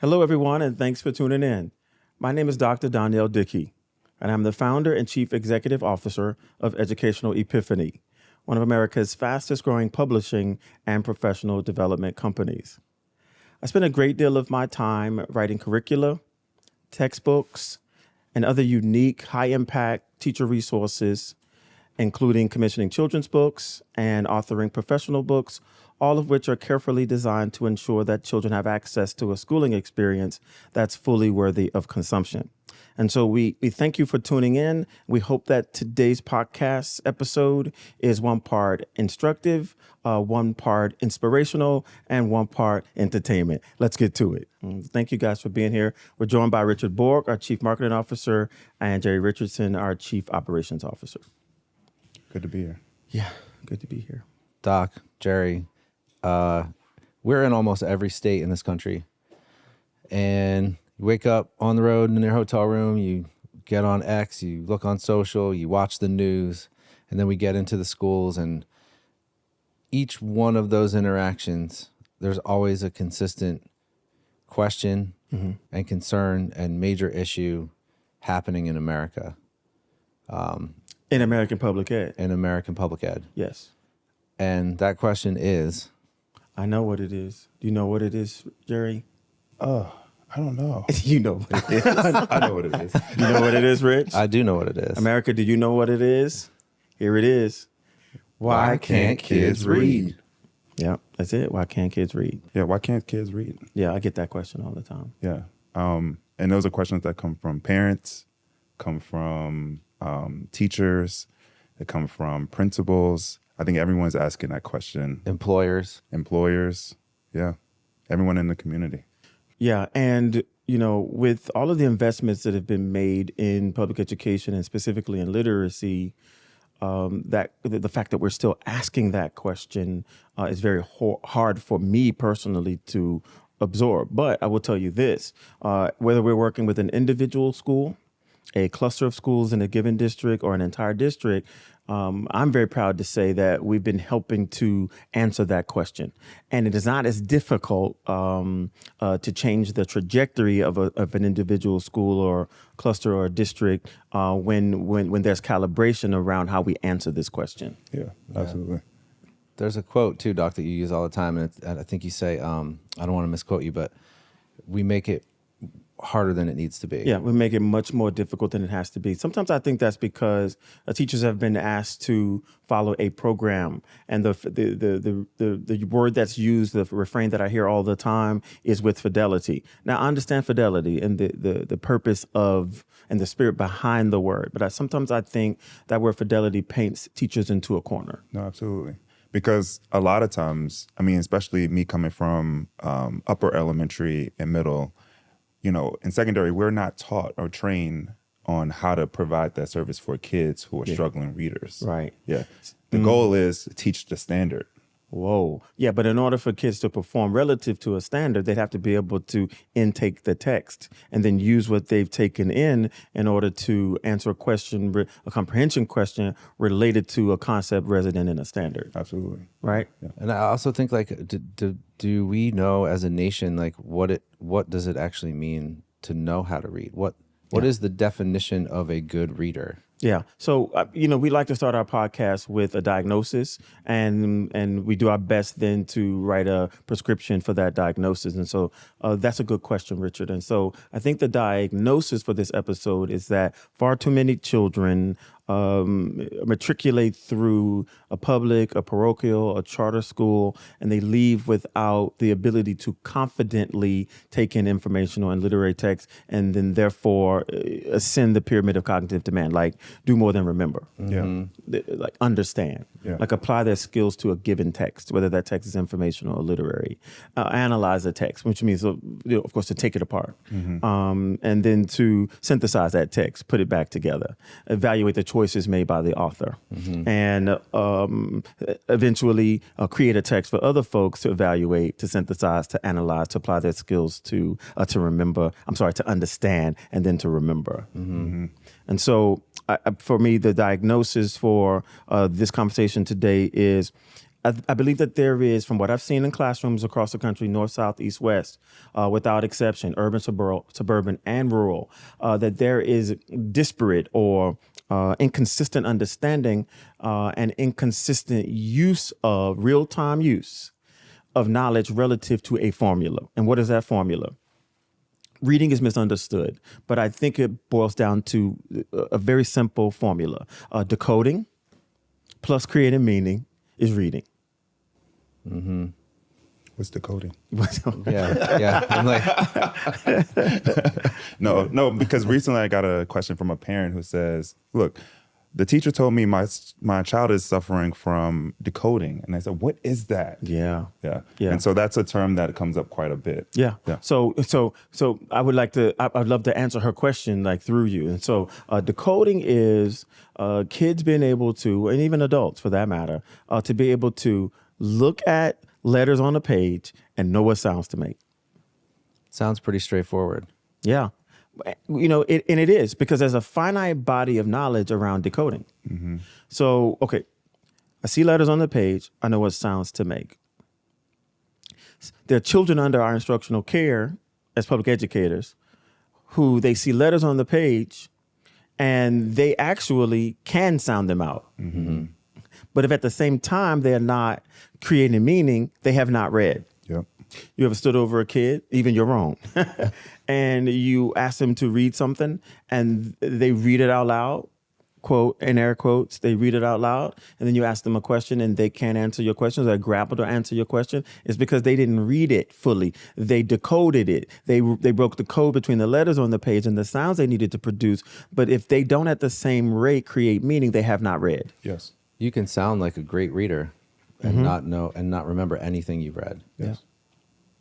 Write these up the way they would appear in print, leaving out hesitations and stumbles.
Hello, everyone, and thanks for tuning in. My name is Dr. Donnell Dickey, and I'm the founder and chief executive officer of Educational Epiphany, one of America's fastest growing publishing and professional development companies. I spend a great deal of my time writing curricula, textbooks, and other unique, high-impact teacher resources, including commissioning children's books and authoring professional books, all of which are carefully designed to ensure that children have access to a schooling experience that's fully worthy of consumption. And so we thank you for tuning in. We hope that today's podcast episode is one part instructive, one part inspirational, and one part entertainment. Let's get to it. Thank you guys for being here. We're joined by Richard Borg, our Chief Marketing Officer, and Jerry Richardson, our Chief Operations Officer. Good to be here. Yeah, good to be here. Doc, Jerry, we're in almost every state in this country. And you wake up on the road in your hotel room, you get on X, you look on social, you watch the news, and then we get into the schools. And each one of those interactions, there's always a consistent question and concern and major issue happening in America. In American public ed. In American public ed. Yes. And that question is... I know what it is. Do you know what it is, Jerry? I don't know. You know what it is. I know what it is. You know what it is, Rich? I do know what it is. America, do you know what it is? Here it is. Why can't kids read? Yeah, that's it. Why can't kids read? Yeah, why can't kids read? Yeah, I get that question all the time. Yeah. And those are questions that come from parents, come from teachers, that come from principals. I think everyone's asking that question. Employers. Yeah. Everyone in the community. Yeah, and with all of the investments that have been made in public education and specifically in literacy, that the fact that we're still asking that question is very hard for me personally to absorb. But I will tell you this, whether we're working with an individual school, a cluster of schools in a given district, or an entire district, I'm very proud to say that we've been helping to answer that question. And it is not as difficult to change the trajectory of an individual school or cluster or district when there's calibration around how we answer this question. Yeah, absolutely. There's a quote too, Doc, that you use all the time. And I think you say, I don't want to misquote you, but we make it harder than it needs to be. Yeah, we make it much more difficult than it has to be. Sometimes I think that's because teachers have been asked to follow a program, and the word that's used, the refrain that I hear all the time, is with fidelity. Now, I understand fidelity and the purpose of and the spirit behind the word, but sometimes I think that word fidelity paints teachers into a corner. No, absolutely. Because a lot of times, I mean, especially me coming from upper elementary and middle, in secondary, we're not taught or trained on how to provide that service for kids who are struggling readers. Right. Yeah. The goal is to teach the standard. Whoa. Yeah, but in order for kids to perform relative to a standard, they'd have to be able to intake the text and then use what they've taken in order to answer a comprehension question related to a concept resident in a standard. Absolutely. Right? Yeah. And I also think, do we know as a nation, what does it actually mean to know how to read? What is the definition of a good reader? Yeah. So, we like to start our podcast with a diagnosis, and we do our best then to write a prescription for that diagnosis. And so that's a good question, Richard. And so I think the diagnosis for this episode is that far too many children matriculate through a public, a parochial, a charter school, and they leave without the ability to confidently take in informational and literary text, and then therefore ascend the pyramid of cognitive demand, like do more than remember. Yeah. Like understand, like apply their skills to a given text, whether that text is informational or literary, analyze the text, which means, of course, to take it apart, and then to synthesize that text, put it back together, evaluate the choices made by the author, and eventually create a text for other folks to evaluate, to synthesize, to analyze, to apply their skills to remember, to understand, and then to remember. And so for me, the diagnosis for this conversation today is I believe that there is, from what I've seen in classrooms across the country, north, south, east, west, without exception, urban, suburban, and rural, that there is disparate or inconsistent understanding and inconsistent use of real-time use of knowledge relative to a formula. And what is that formula? Reading is misunderstood, but I think it boils down to a very simple formula. Decoding plus creating meaning is reading. Mm-hmm. What's decoding? Yeah. I'm like, No, because recently I got a question from a parent who says, look, the teacher told me my child is suffering from decoding. And I said, what is that? Yeah. Yeah. Yeah. And so that's a term that comes up quite a bit. Yeah. Yeah. So I'd love to answer her question like through you. And so decoding is kids being able to, and even adults for that matter, to be able to look at letters on a page and know what sounds to make. sounds pretty straightforward. Yeah. It is, because there's a finite body of knowledge around decoding. Mm-hmm. So, okay, I see letters on the page. I know what sounds to make. There are children under our instructional care as public educators who they see letters on the page and they actually can sound them out. Mm-hmm. But if at the same time they're not creating meaning, they have not read. Yep. You ever stood over a kid, even your own, and you ask them to read something and they read it out loud, quote, in air quotes, they read it out loud, and then you ask them a question and they can't answer your questions or grapple to answer your question? It's because they didn't read it fully. They decoded it. They broke the code between the letters on the page and the sounds they needed to produce. But if they don't at the same rate create meaning, they have not read. Yes. You can sound like a great reader and not know and not remember anything you've read. Yes.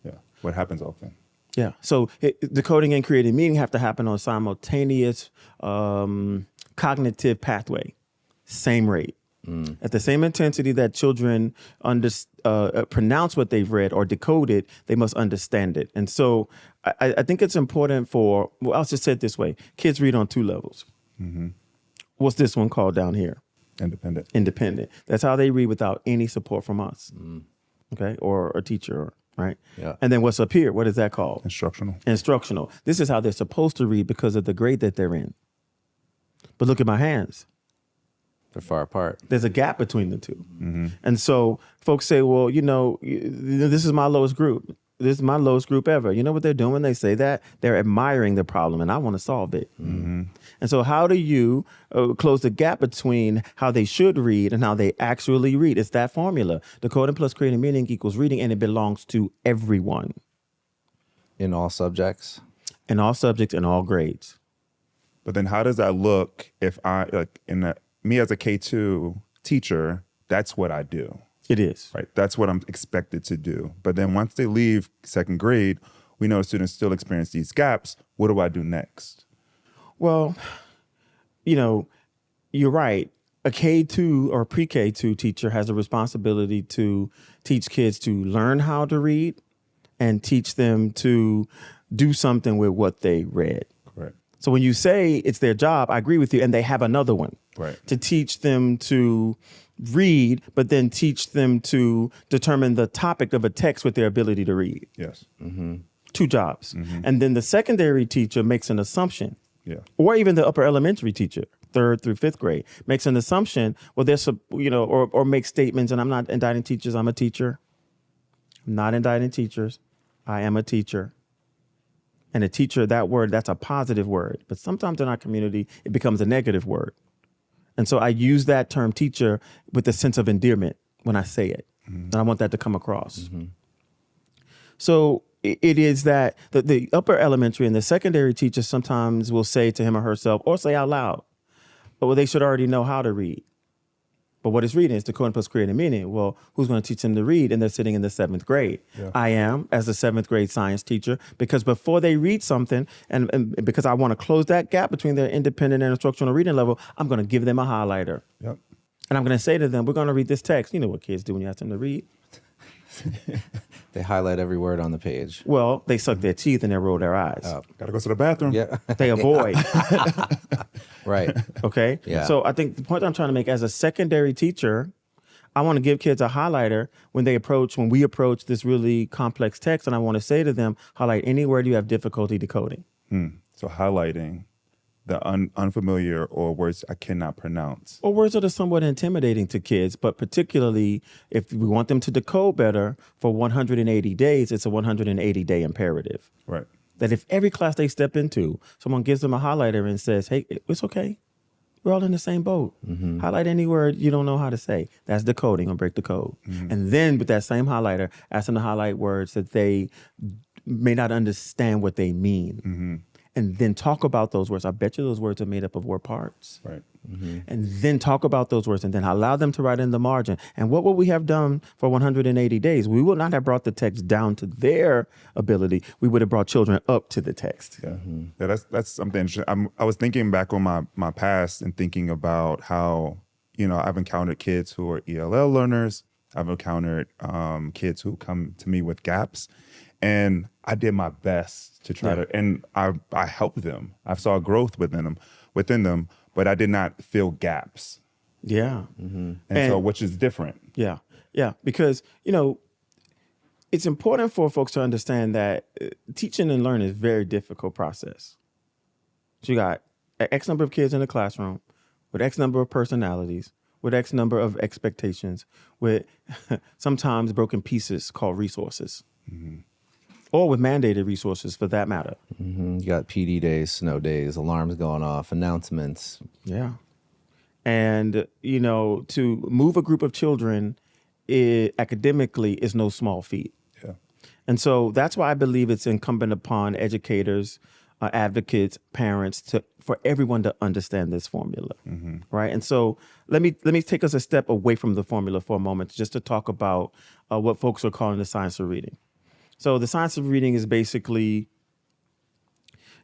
Yeah. What happens often. Yeah. So decoding and creating meaning have to happen on simultaneous cognitive pathway, same rate. At the same intensity that children pronounce what they've read or decode it, they must understand it. And so I think it's important I'll just say it this way. Kids read on two levels. Mm-hmm. What's this one called down here? Independent. That's how they read without any support from us. Okay. Or a teacher, right? Yeah. And then what's up here? What is that called? Instructional. This is how they're supposed to read because of the grade that they're in. But look at my hands. They're far apart. There's a gap between the two. Mm-hmm. And so folks say, well, this is my lowest group. This is my lowest group ever. You know what they're doing when they say that? They're admiring the problem and I want to solve it. Mm-hmm. And so how do you close the gap between how they should read and how they actually read? It's that formula. Decoding plus creating meaning equals reading, and it belongs to everyone. In all subjects? In all subjects, in all grades. But then how does that look if me as a K2 teacher, that's what I do. It is. Right. That's what I'm expected to do. But then once they leave second grade, we know students still experience these gaps. What do I do next? Well, you're right. A K2 or pre-K2 teacher has a responsibility to teach kids to learn how to read and teach them to do something with what they read. Correct. So when you say it's their job, I agree with you. And they have another one. Right. To teach them to read, but then teach them to determine the topic of a text with their ability to read. Yes. Mm-hmm. Two jobs. Mm-hmm. And then the secondary teacher makes an assumption. Yeah. Or even the upper elementary teacher, 3rd through 5th grade, makes an assumption. Well, there's or makes statements. And I'm not indicting teachers. I'm a teacher. I'm not indicting teachers. I am a teacher. And a teacher, that word, that's a positive word. But sometimes in our community, it becomes a negative word. And so I use that term teacher with a sense of endearment when I say it. Mm-hmm. And I want that to come across. Mm-hmm. So it is that the upper elementary and the secondary teacher sometimes will say to him or herself, or say out loud, well, they should already know how to read. But what is reading is decoding plus creating meaning. Well, who's going to teach them to read? And they're sitting in the 7th grade. Yeah. I am, as a 7th grade science teacher, because before they read something, and because I want to close that gap between their independent and instructional reading level, I'm going to give them a highlighter. Yep. And I'm going to say to them, we're going to read this text. You know what kids do when you ask them to read? They highlight every word on the page. Well, they suck their teeth and they roll their eyes. Got to go to the bathroom. Yeah. They avoid. Right. Okay. Yeah. So I think the point I'm trying to make as a secondary teacher, I want to give kids a highlighter when we approach this really complex text, and I want to say to them, highlight any word you have difficulty decoding. So highlighting the unfamiliar or words I cannot pronounce. Or words that are somewhat intimidating to kids, but particularly if we want them to decode better for 180 days, it's a 180-day imperative. Right. That if every class they step into, someone gives them a highlighter and says, hey, it's okay. We're all in the same boat. Highlight any word you don't know how to say. That's decoding or break the code. And then with that same highlighter, ask them to highlight words that they may not understand what they mean. And then talk about those words. I bet you those words are made up of word parts. Right. And then talk about those words and then allow them to write in the margin. And what would we have done for 180 days? We would not have brought the text down to their ability. We would have brought children up to the text. Yeah, yeah, that's something interesting. I was thinking back on my past and thinking about how, I've encountered kids who are ELL learners. I've encountered kids who come to me with gaps. And I did my best to try to, and I helped them. I saw growth within them, but I did not fill gaps. Yeah. And so, which is different. Yeah. Yeah. Because, it's important for folks to understand that teaching and learning is a very difficult process. So you got X number of kids in the classroom with X number of personalities, with X number of expectations, with sometimes broken pieces called resources. Or with mandated resources for that matter. You got PD days, snow days, alarms going off, announcements. Yeah. And, to move a group of children academically is no small feat. Yeah. And so that's why I believe it's incumbent upon educators, advocates, parents for everyone to understand this formula. Right. And so let me take us a step away from the formula for a moment just to talk about what folks are calling the science of reading. So the science of reading is basically,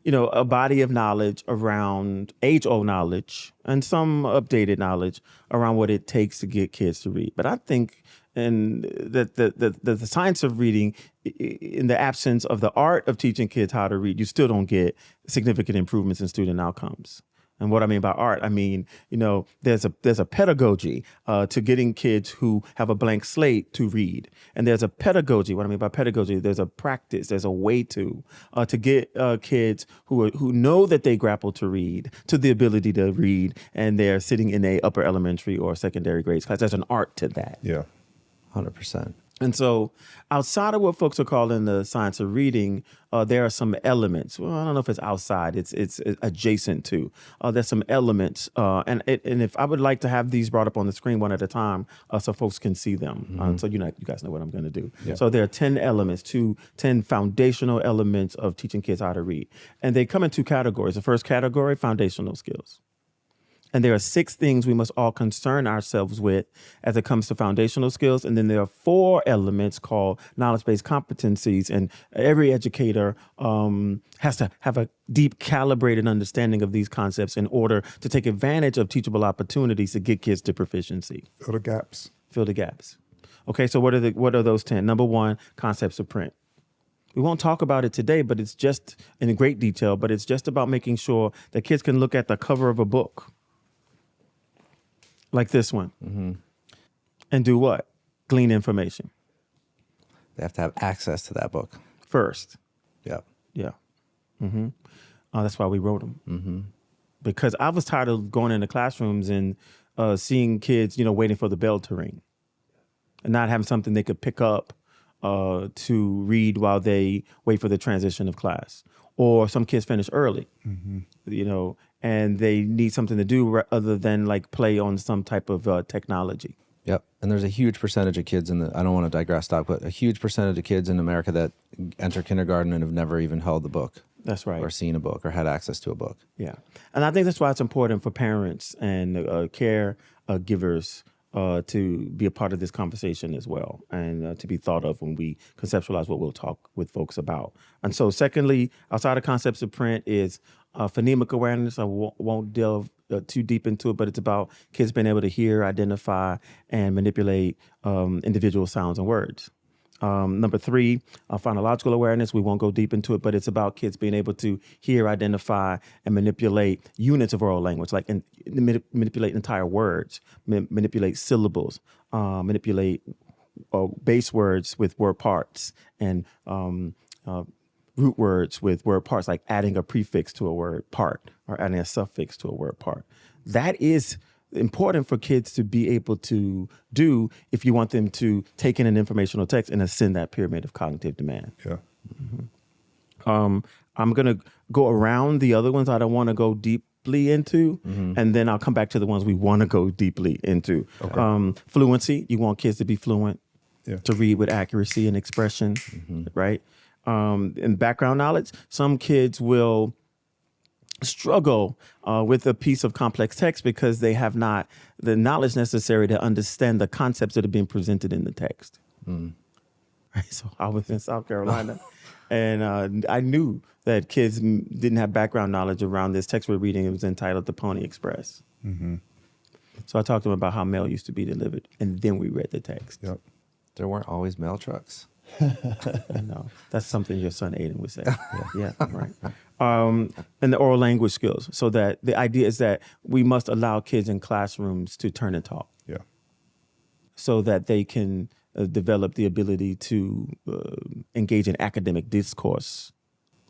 a body of knowledge around age-old knowledge and some updated knowledge around what it takes to get kids to read. But I think that the science of reading, in the absence of the art of teaching kids how to read, you still don't get significant improvements in student outcomes. And what I mean by art, I mean, there's a pedagogy to getting kids who have a blank slate to read. And there's a pedagogy. What I mean by pedagogy, there's a practice, there's a way to get kids who know that they grapple to read, to the ability to read, and they're sitting in a upper elementary or secondary grades class. There's an art to that. Yeah. 100%. And so outside of what folks are calling the science of reading, there are some elements. Well, I don't know if it's outside, it's adjacent to. There's some elements. And if I would like to have these brought up on the screen one at a time so folks can see them. So you guys know what I'm going to do. Yeah. So there are 10 elements, 10 foundational elements of teaching kids how to read. And they come in two categories. The first category, foundational skills. And there are 6 things we must all concern ourselves with as it comes to foundational skills. And then there are 4 elements called knowledge-based competencies. And every educator has to have a deep calibrated understanding of these concepts in order to take advantage of teachable opportunities to get kids to proficiency. Fill the gaps. Fill the gaps. Okay, so what are those 10? Number 1, concepts of print. We won't talk about it today, but it's just in great detail, but it's just about making sure that kids can look at the cover of a book like this one, and do what? Glean information. They have to have access to that book first. Yep. Yeah. That's why we wrote them. Because I was tired of going into classrooms and seeing kids, waiting for the bell to ring and not having something they could pick up to read while they wait for the transition of class. Or some kids finish early, and they need something to do other than like play on some type of technology. Yep. And there's a huge percentage of kids I don't want to digress, Doc, but a huge percentage of kids in America that enter kindergarten and have never even held a book. That's right. Or seen a book or had access to a book. Yeah. And I think that's why it's important for parents and caregivers to be a part of this conversation as well, and to be thought of when we conceptualize what we'll talk with folks about. And so secondly, outside of concepts of print is phonemic awareness. I won't delve too deep into it, but it's about kids being able to hear, identify, and manipulate individual sounds and words. Number 3, phonological awareness. We won't go deep into it, but it's about kids being able to hear, identify, and manipulate units of oral language, like manipulate entire words, manipulate syllables, manipulate base words with word parts, and root words with word parts, like adding a prefix to a word part or adding a suffix to a word part. That is important for kids to be able to do if you want them to take in an informational text and ascend that pyramid of cognitive demand. Yeah. I'm going to go around the other ones I don't want to go deeply into, and then I'll come back to the ones we want to go deeply into. Okay. Fluency, you want kids to be fluent, Yeah. to read with accuracy and expression, right? And background knowledge, some kids will struggle with a piece of complex text because they have not the knowledge necessary to understand the concepts that are being presented in the text. Right? So I was in South Carolina, and I knew that kids didn't have background knowledge around this text we're reading. It was entitled The Pony Express. So I talked to them about how mail used to be delivered, and then we read the text. Yep. There weren't always mail trucks. No, that's something your son Aiden would say. Yeah, right. And the oral language skills. So that the idea is that we must allow kids in classrooms to turn and talk, Yeah. so that they can develop the ability to engage in academic discourse,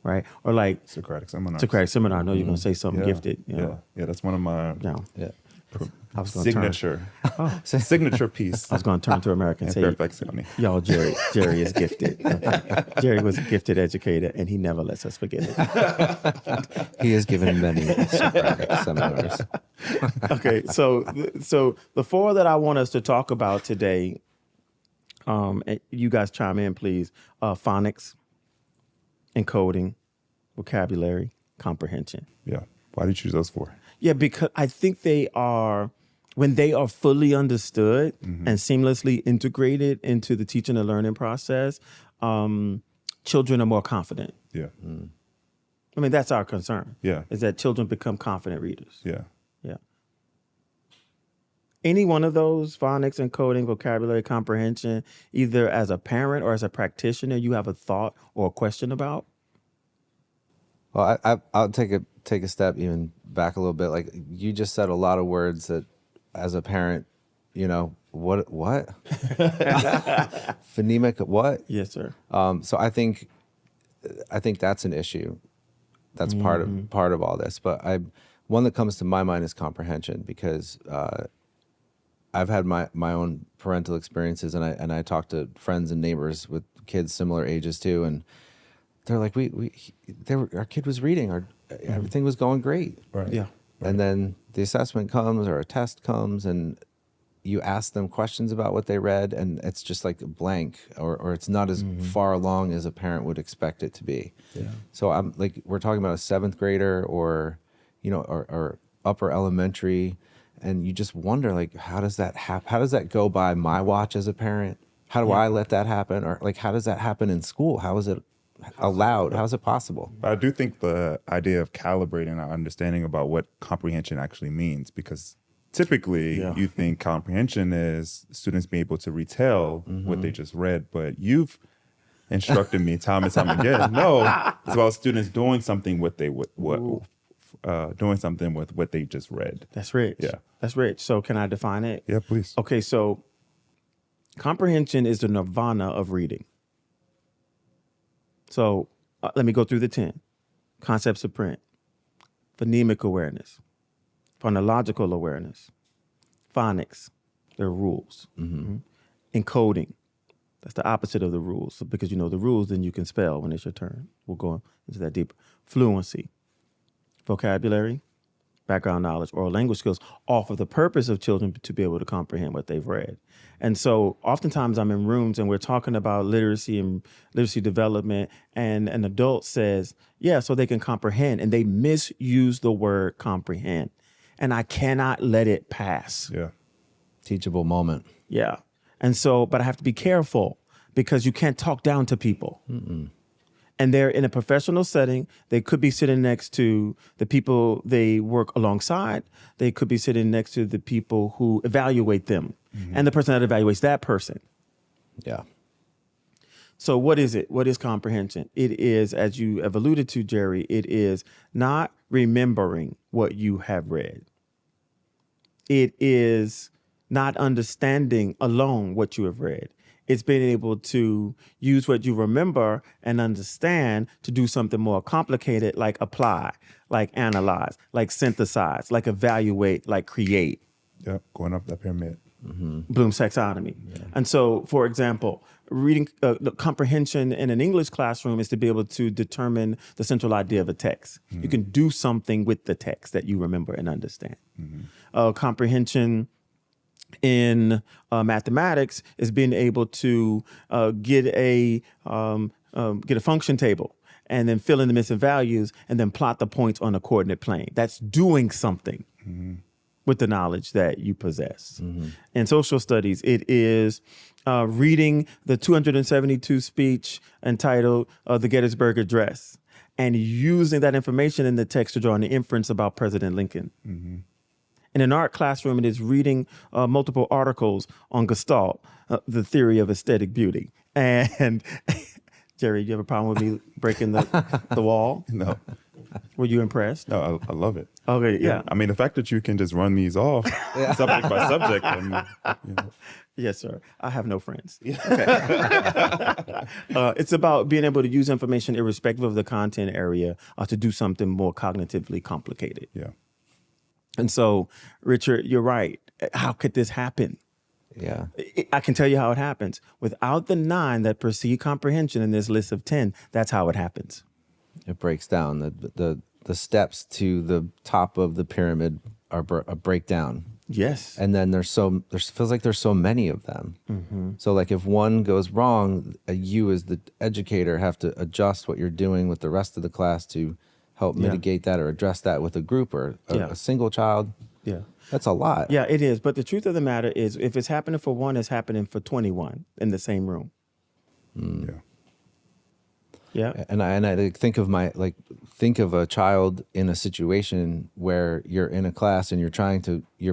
right? Or like Socratic seminar. Socratic seminar. I know you're going to say something Yeah. gifted. You Yeah. know? Yeah. That's one of my No, Yeah. I was going signature signature piece. I was going to turn to America and in say, Fairfax County. y'all, Jerry is gifted. Okay. Jerry was a gifted educator, and he never lets us forget it. He has given many Socratic seminars. Okay, so the 4 that I want us to talk about today, and you guys chime in, please. Phonics, encoding, vocabulary, comprehension. Yeah. Why did you choose those 4? Yeah, because I think they are, when they are fully understood and seamlessly integrated into the teaching and learning process, children are more confident. Yeah. I mean, that's our concern. Yeah. Is that children become confident readers. Yeah. Yeah. Any one of those, phonics, encoding, vocabulary, comprehension, either as a parent or as a practitioner, you have a thought or a question about? Well, I'll take a step even back a little bit. Like you just said a lot of words that, as a parent, you know, what phonemic what? Yes, sir. So I think that's an issue. That's part of all this. But one that comes to my mind is comprehension, because I've had my own parental experiences, and I talk to friends and neighbors with kids similar ages too, and they're like, our kid was reading, everything was going great. Right. Yeah. And then the assessment comes or a test comes, and you ask them questions about what they read, and it's just like a blank, or it's not as far along as a parent would expect it to be. Yeah. So I'm like, we're talking about a 7th grader or upper elementary, and you just wonder, like, how does that happen? How does that go by my watch as a parent? How do I let that happen? Or like, how does that happen in school? How is it allowed? How is it possible? But I do think the idea of calibrating our understanding about what comprehension actually means, because typically you think comprehension is students being able to retell what they just read, but you've instructed me time and time again, no, it's about students doing something doing something with what they just read. That's rich. Yeah. That's rich. So can I define it? Yeah, please. Okay, so comprehension is the nirvana of reading. So let me go through the 10. Concepts of print, phonemic awareness, phonological awareness, phonics, there are rules. Encoding, that's the opposite of the rules. So because you know the rules, then you can spell when it's your turn. We'll go into that deeper. Fluency, vocabulary, background knowledge, oral language skills, all for the purpose of children to be able to comprehend what they've read. And so oftentimes I'm in rooms and we're talking about literacy and literacy development, and an adult says, yeah, so they can comprehend, and they misuse the word comprehend. And I cannot let it pass. Yeah. Teachable moment. Yeah. And so, but I have to be careful, because you can't talk down to people. And they're in a professional setting. They could be sitting next to the people they work alongside. They could be sitting next to the people who evaluate them and the person that evaluates that person. Yeah. So what is it? What is comprehension? It is, as you have alluded to, Jerry, it is not remembering what you have read. It is not understanding alone what you have read. It's being able to use what you remember and understand to do something more complicated, like apply, like analyze, like synthesize, like evaluate, like create. Yep, going up that pyramid. Bloom's taxonomy. And so, for example, reading the comprehension in an English classroom is to be able to determine the central idea of a text. You can do something with the text that you remember and understand. Comprehension in mathematics is being able to get a function table and then fill in the missing values and then plot the points on a coordinate plane. That's doing something with the knowledge that you possess. In social studies, it is reading the 272 speech entitled The Gettysburg Address and using that information in the text to draw an inference about President Lincoln. In an art classroom, it is reading multiple articles on Gestalt, the theory of aesthetic beauty. And Jerry, you have a problem with me breaking the wall? No. Were you impressed? No, I love it. Okay, yeah. I mean, the fact that you can just run these off subject by subject. And, Yes, sir. I have no friends. It's about being able to use information irrespective of the content area to do something more cognitively complicated. Yeah. And so, Richard, you're right. How could this happen? Yeah. I can tell you how it happens. Without the 9 that precede comprehension in this list of 10, that's how it happens. It breaks down. The steps to the top of the pyramid are a breakdown. Yes. And then there feels like there's so many of them. So like if one goes wrong, you as the educator have to adjust what you're doing with the rest of the class to help mitigate that or address that with a group or a single child. Yeah. That's a lot. Yeah, it is. But the truth of the matter is, if it's happening for one, it's happening for 21 in the same room. Yeah. Yeah. And I think of a child in a situation where you're in a class and you're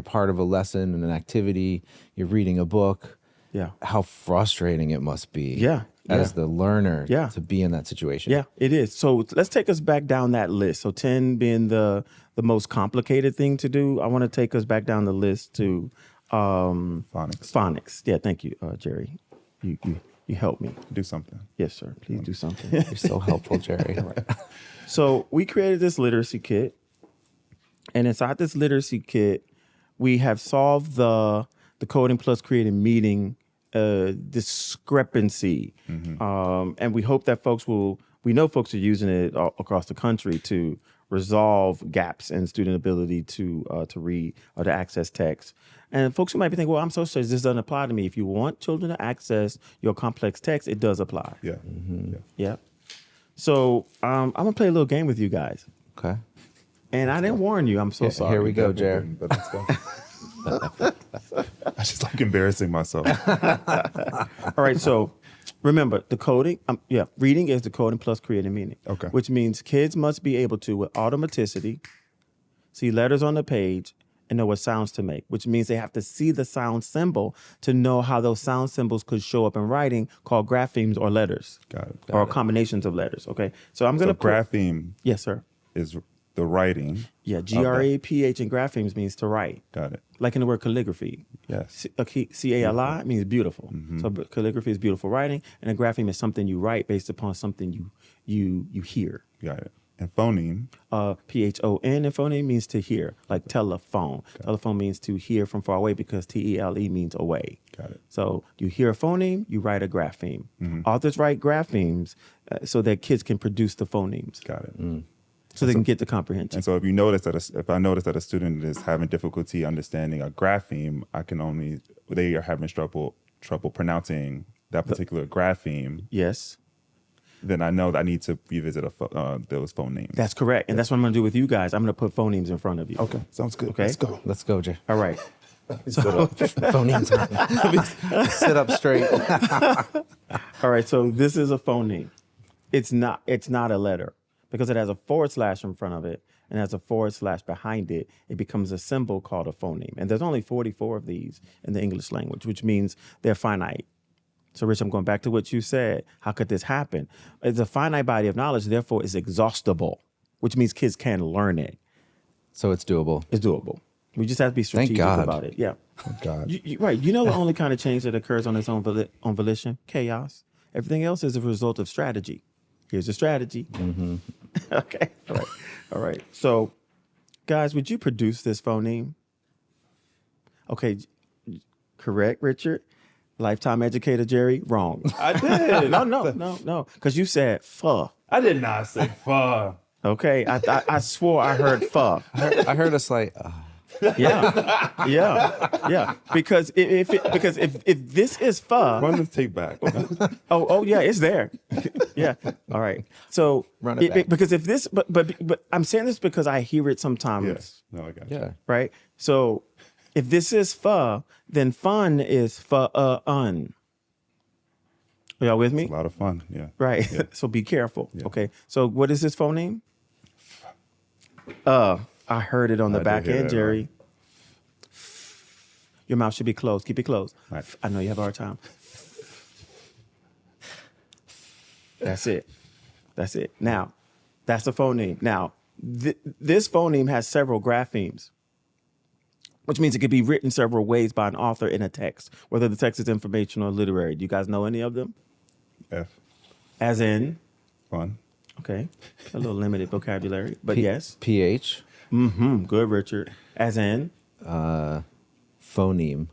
part of a lesson and an activity, you're reading a book. Yeah. How frustrating it must be. Yeah. As the learner Yeah. to be in that situation. Yeah, it is. So let's take us back down that list. So 10 being the most complicated thing to do. I want to take us back down the list to Phonics. Phonics. Yeah, thank you, Jerry. You helped me. Do something. Yes, sir. Please do something. You're so helpful, Jerry. So we created this literacy kit. And inside this literacy kit, we have solved the coding plus creating meeting discrepancy. And we hope that we know folks are using it all across the country to resolve gaps in student ability to read or to access text. And folks who might be thinking, well, I'm so sorry, this doesn't apply to me. If you want children to access your complex text, it does apply. Yeah. Yeah. So I'm going to play a little game with you guys. Okay. And I didn't warn you. I'm so sorry. Here we go, Jerry. But let's go. I just like embarrassing myself. All right, so remember, decoding, reading is decoding plus creating meaning. Okay. Which means kids must be able to, with automaticity, see letters on the page and know what sounds to make, which means they have to see the sound symbol to know how those sound symbols could show up in writing, called graphemes or letters. Got it. Or combinations of letters, okay? So I'm going to grapheme Yes, sir. is the writing. Yeah, GRAPH and graphemes means to write. Got it. Like in the word calligraphy. Yes. CALI means beautiful. So calligraphy is beautiful writing, and a grapheme is something you write based upon something you hear. Got it. And phoneme. PHON and phoneme means to hear, like telephone. Telephone means to hear from far away because TELE means away. Got it. So you hear a phoneme, you write a grapheme. Authors write graphemes so that kids can produce the phonemes. Got it. So they can get the comprehension. And so if you notice if I notice that a student is having difficulty understanding a grapheme, they are having trouble pronouncing that particular grapheme. Yes. Then I know that I need to revisit those phone names. That's correct. And that's what I'm going to do with you guys. I'm going to put phonemes in front of you. Okay, sounds good. Okay. Let's go. Let's go, Jay. All right. Phonemes. Sit up straight. All right. So this is a phoneme. It's not a letter because it has a forward slash in front of it and has a forward slash behind it. It becomes a symbol called a phoneme. And there's only 44 of these in the English language, which means they're finite. So, Rich, I'm going back to what you said. How could this happen? It's a finite body of knowledge, therefore it's exhaustible, which means kids can learn it. So it's doable. It's doable. We just have to be strategic God. about it. Yeah. Thank God. Right. You know the only kind of change that occurs on its own on volition? Chaos. Everything else is a result of strategy. Here's the strategy. Okay. All right. All right. So, guys, would you produce this phoneme? Okay. Correct, Richard. Lifetime educator Jerry, wrong. I did. No. Because you said pho. I did not say pho. Okay. I swore I heard pho. I heard a slight. Yeah. Because if this is pho, Run this tape back. oh yeah, it's there. Yeah. All right. So Run it back. because if this, but I'm saying this because I hear it sometimes. Yes. No, I got you. Yeah. Right. So if this is pho, then fun is fun. Are y'all with me? A lot of fun. Yeah. Right. Yeah. So be careful. Okay. So what is this phoneme? I heard it on the I back did hear end, that, Jerry. Your mouth should be closed. Keep it closed. Right. I know you have a hard time. That's it. That's it. Now, that's a phoneme. Now, this phoneme has several graphemes, which means it could be written several ways by an author in a text, whether the text is informational or literary. Do you guys know any of them? F. As in, Fun. okay, a little limited vocabulary, but yes. PH. Good, Richard. As in, Phoneme.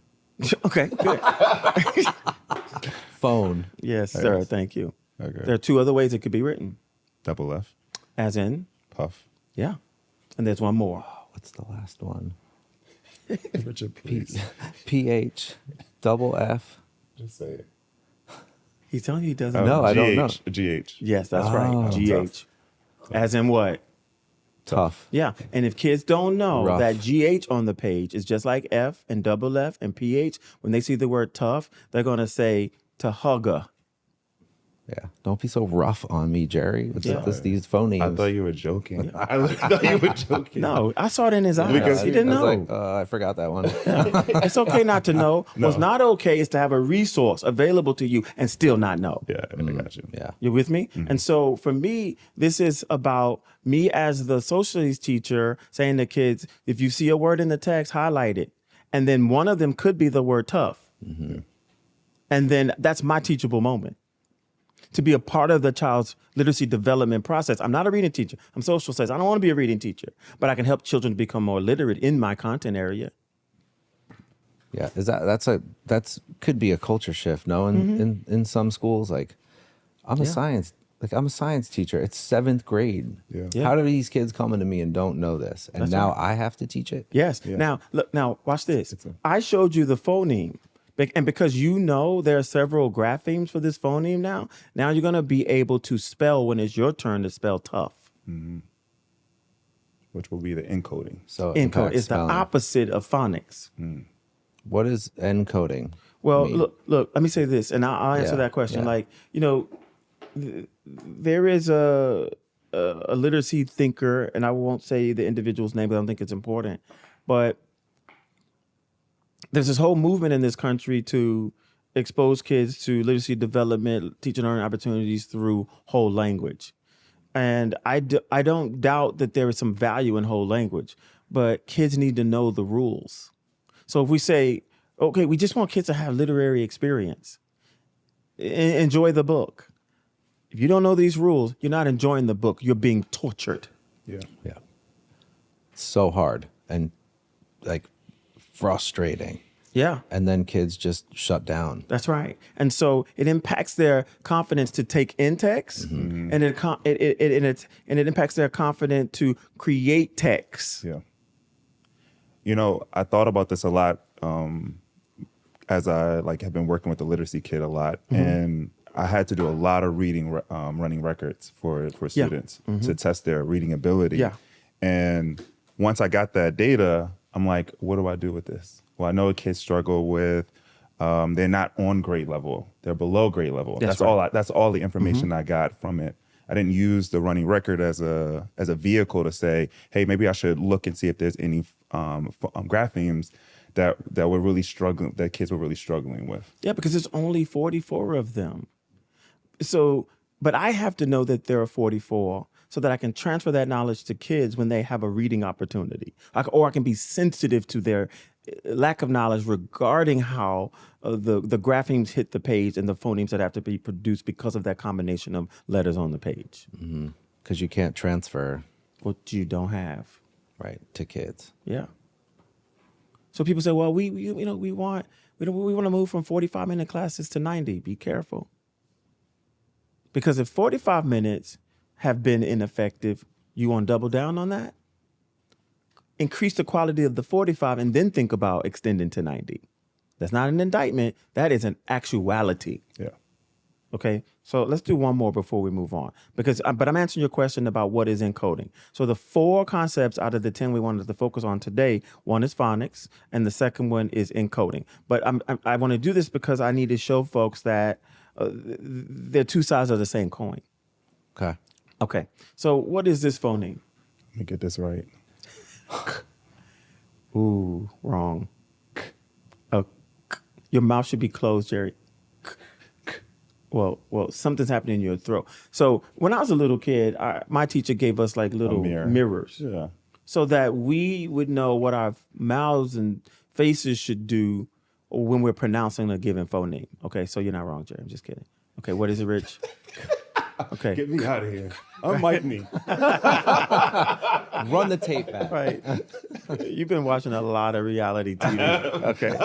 okay, good. Phone. Yes, sir. Thank you. Okay. There are two other ways it could be written. Double F. As in, Puff. yeah. And there's one more. What's the last one? Richard, please. PH. Double F. Just say it. He's telling you he doesn't No, know. I don't know. GH. Yes, that's Oh. right. GH. As in what? Tough. Yeah. And if kids don't know Rough. that GH on the page is just like F and double F and PH, when they see the word tough, they're going to say to hugger. Yeah. Don't be so rough on me, Jerry. What's Yeah. up with these phonemes? I thought you were joking. I thought you were joking. No, I saw it in his eyes. Because He didn't I know. was like, I forgot that one. It's okay not to know. No. What's not okay is to have a resource available to you and still not know. Yeah, I got you. Yeah. You with me? And so for me, this is about me as the social studies teacher saying to kids, if you see a word in the text, highlight it. And then one of them could be the word tough. And then that's my teachable moment. To be a part of the child's literacy development process. I'm not a reading teacher. I'm social studies. I don't want to be a reading teacher, but I can help children to become more literate in my content area. Yeah. Is that's could be a culture shift, no? In some schools, like I'm a science teacher. It's 7th grade. Yeah. How do these kids come into me and don't know this? And That's now right. I have to teach it? Yes. Yeah. Now, look, watch this. I showed you the phoneme. And because you know there are several graphemes for this phoneme now you're going to be able to spell when it's your turn to spell tough. Which will be the encoding. So Encode impact is the spelling. opposite of phonics. What is encoding? Well, mean? look, let me say this, and I'll answer Yeah, that question. yeah. Like, there is a literacy thinker, and I won't say the individual's name, but I don't think it's important. But there's this whole movement in this country to expose kids to literacy development, teaching and learning opportunities through whole language. And I don't doubt that there is some value in whole language, but kids need to know the rules. So if we say, okay, we just want kids to have literary experience, enjoy the book. If you don't know these rules, you're not enjoying the book. You're being tortured. Yeah. Yeah. So hard and like frustrating. Yeah. And then kids just shut down. That's right. And so it impacts their confidence to take in text, and it impacts their confidence to create text. Yeah. I thought about this a lot as I have been working with the literacy kid a lot, and I had to do a lot of reading, running records for students to test their reading ability. Yeah. And once I got that data, I'm like, what do I do with this? Well, I know kids struggle with, they're not on grade level. They're below grade level. That's That's all the information I got from it. I didn't use the running record as a vehicle to say, hey, maybe I should look and see if there's any graphemes that were really struggling, that kids were really struggling with. Yeah, because there's only 44 of them. So, but I have to know that there are 44 so that I can transfer that knowledge to kids when they have a reading opportunity. Or I can be sensitive to their lack of knowledge regarding how the graphemes hit the page and the phonemes that have to be produced because of that combination of letters on the page. Because you can't transfer, What you don't have. right, to kids. Yeah. So people say, well, we want to move from 45-minute classes to 90. Be careful. Because if 45 minutes have been ineffective, you want to double down on that? Increase the quality of the 45 and then think about extending to 90. That's not an indictment. That is an actuality. Yeah. Okay, so let's do one more before we move on. But I'm answering your question about what is encoding. So the 4 concepts out of the 10 we wanted to focus on today, one is phonics, and the second one is encoding. But I want to do this because I need to show folks that they're two sides of the same coin. Okay. Okay, so what is this phoneme? Let me get this right. Ooh, wrong. Your mouth should be closed, Jerry. Well, something's happening in your throat. So when I was a little kid, my teacher gave us like little mirrors, Yeah. so that we would know what our mouths and faces should do when we're pronouncing a given phoneme. Okay, so you're not wrong, Jerry. I'm just kidding. Okay, what is it, Rich? Okay. Get me out of here. Unmic me. Run the tape back. Right. You've been watching a lot of reality TV. Okay.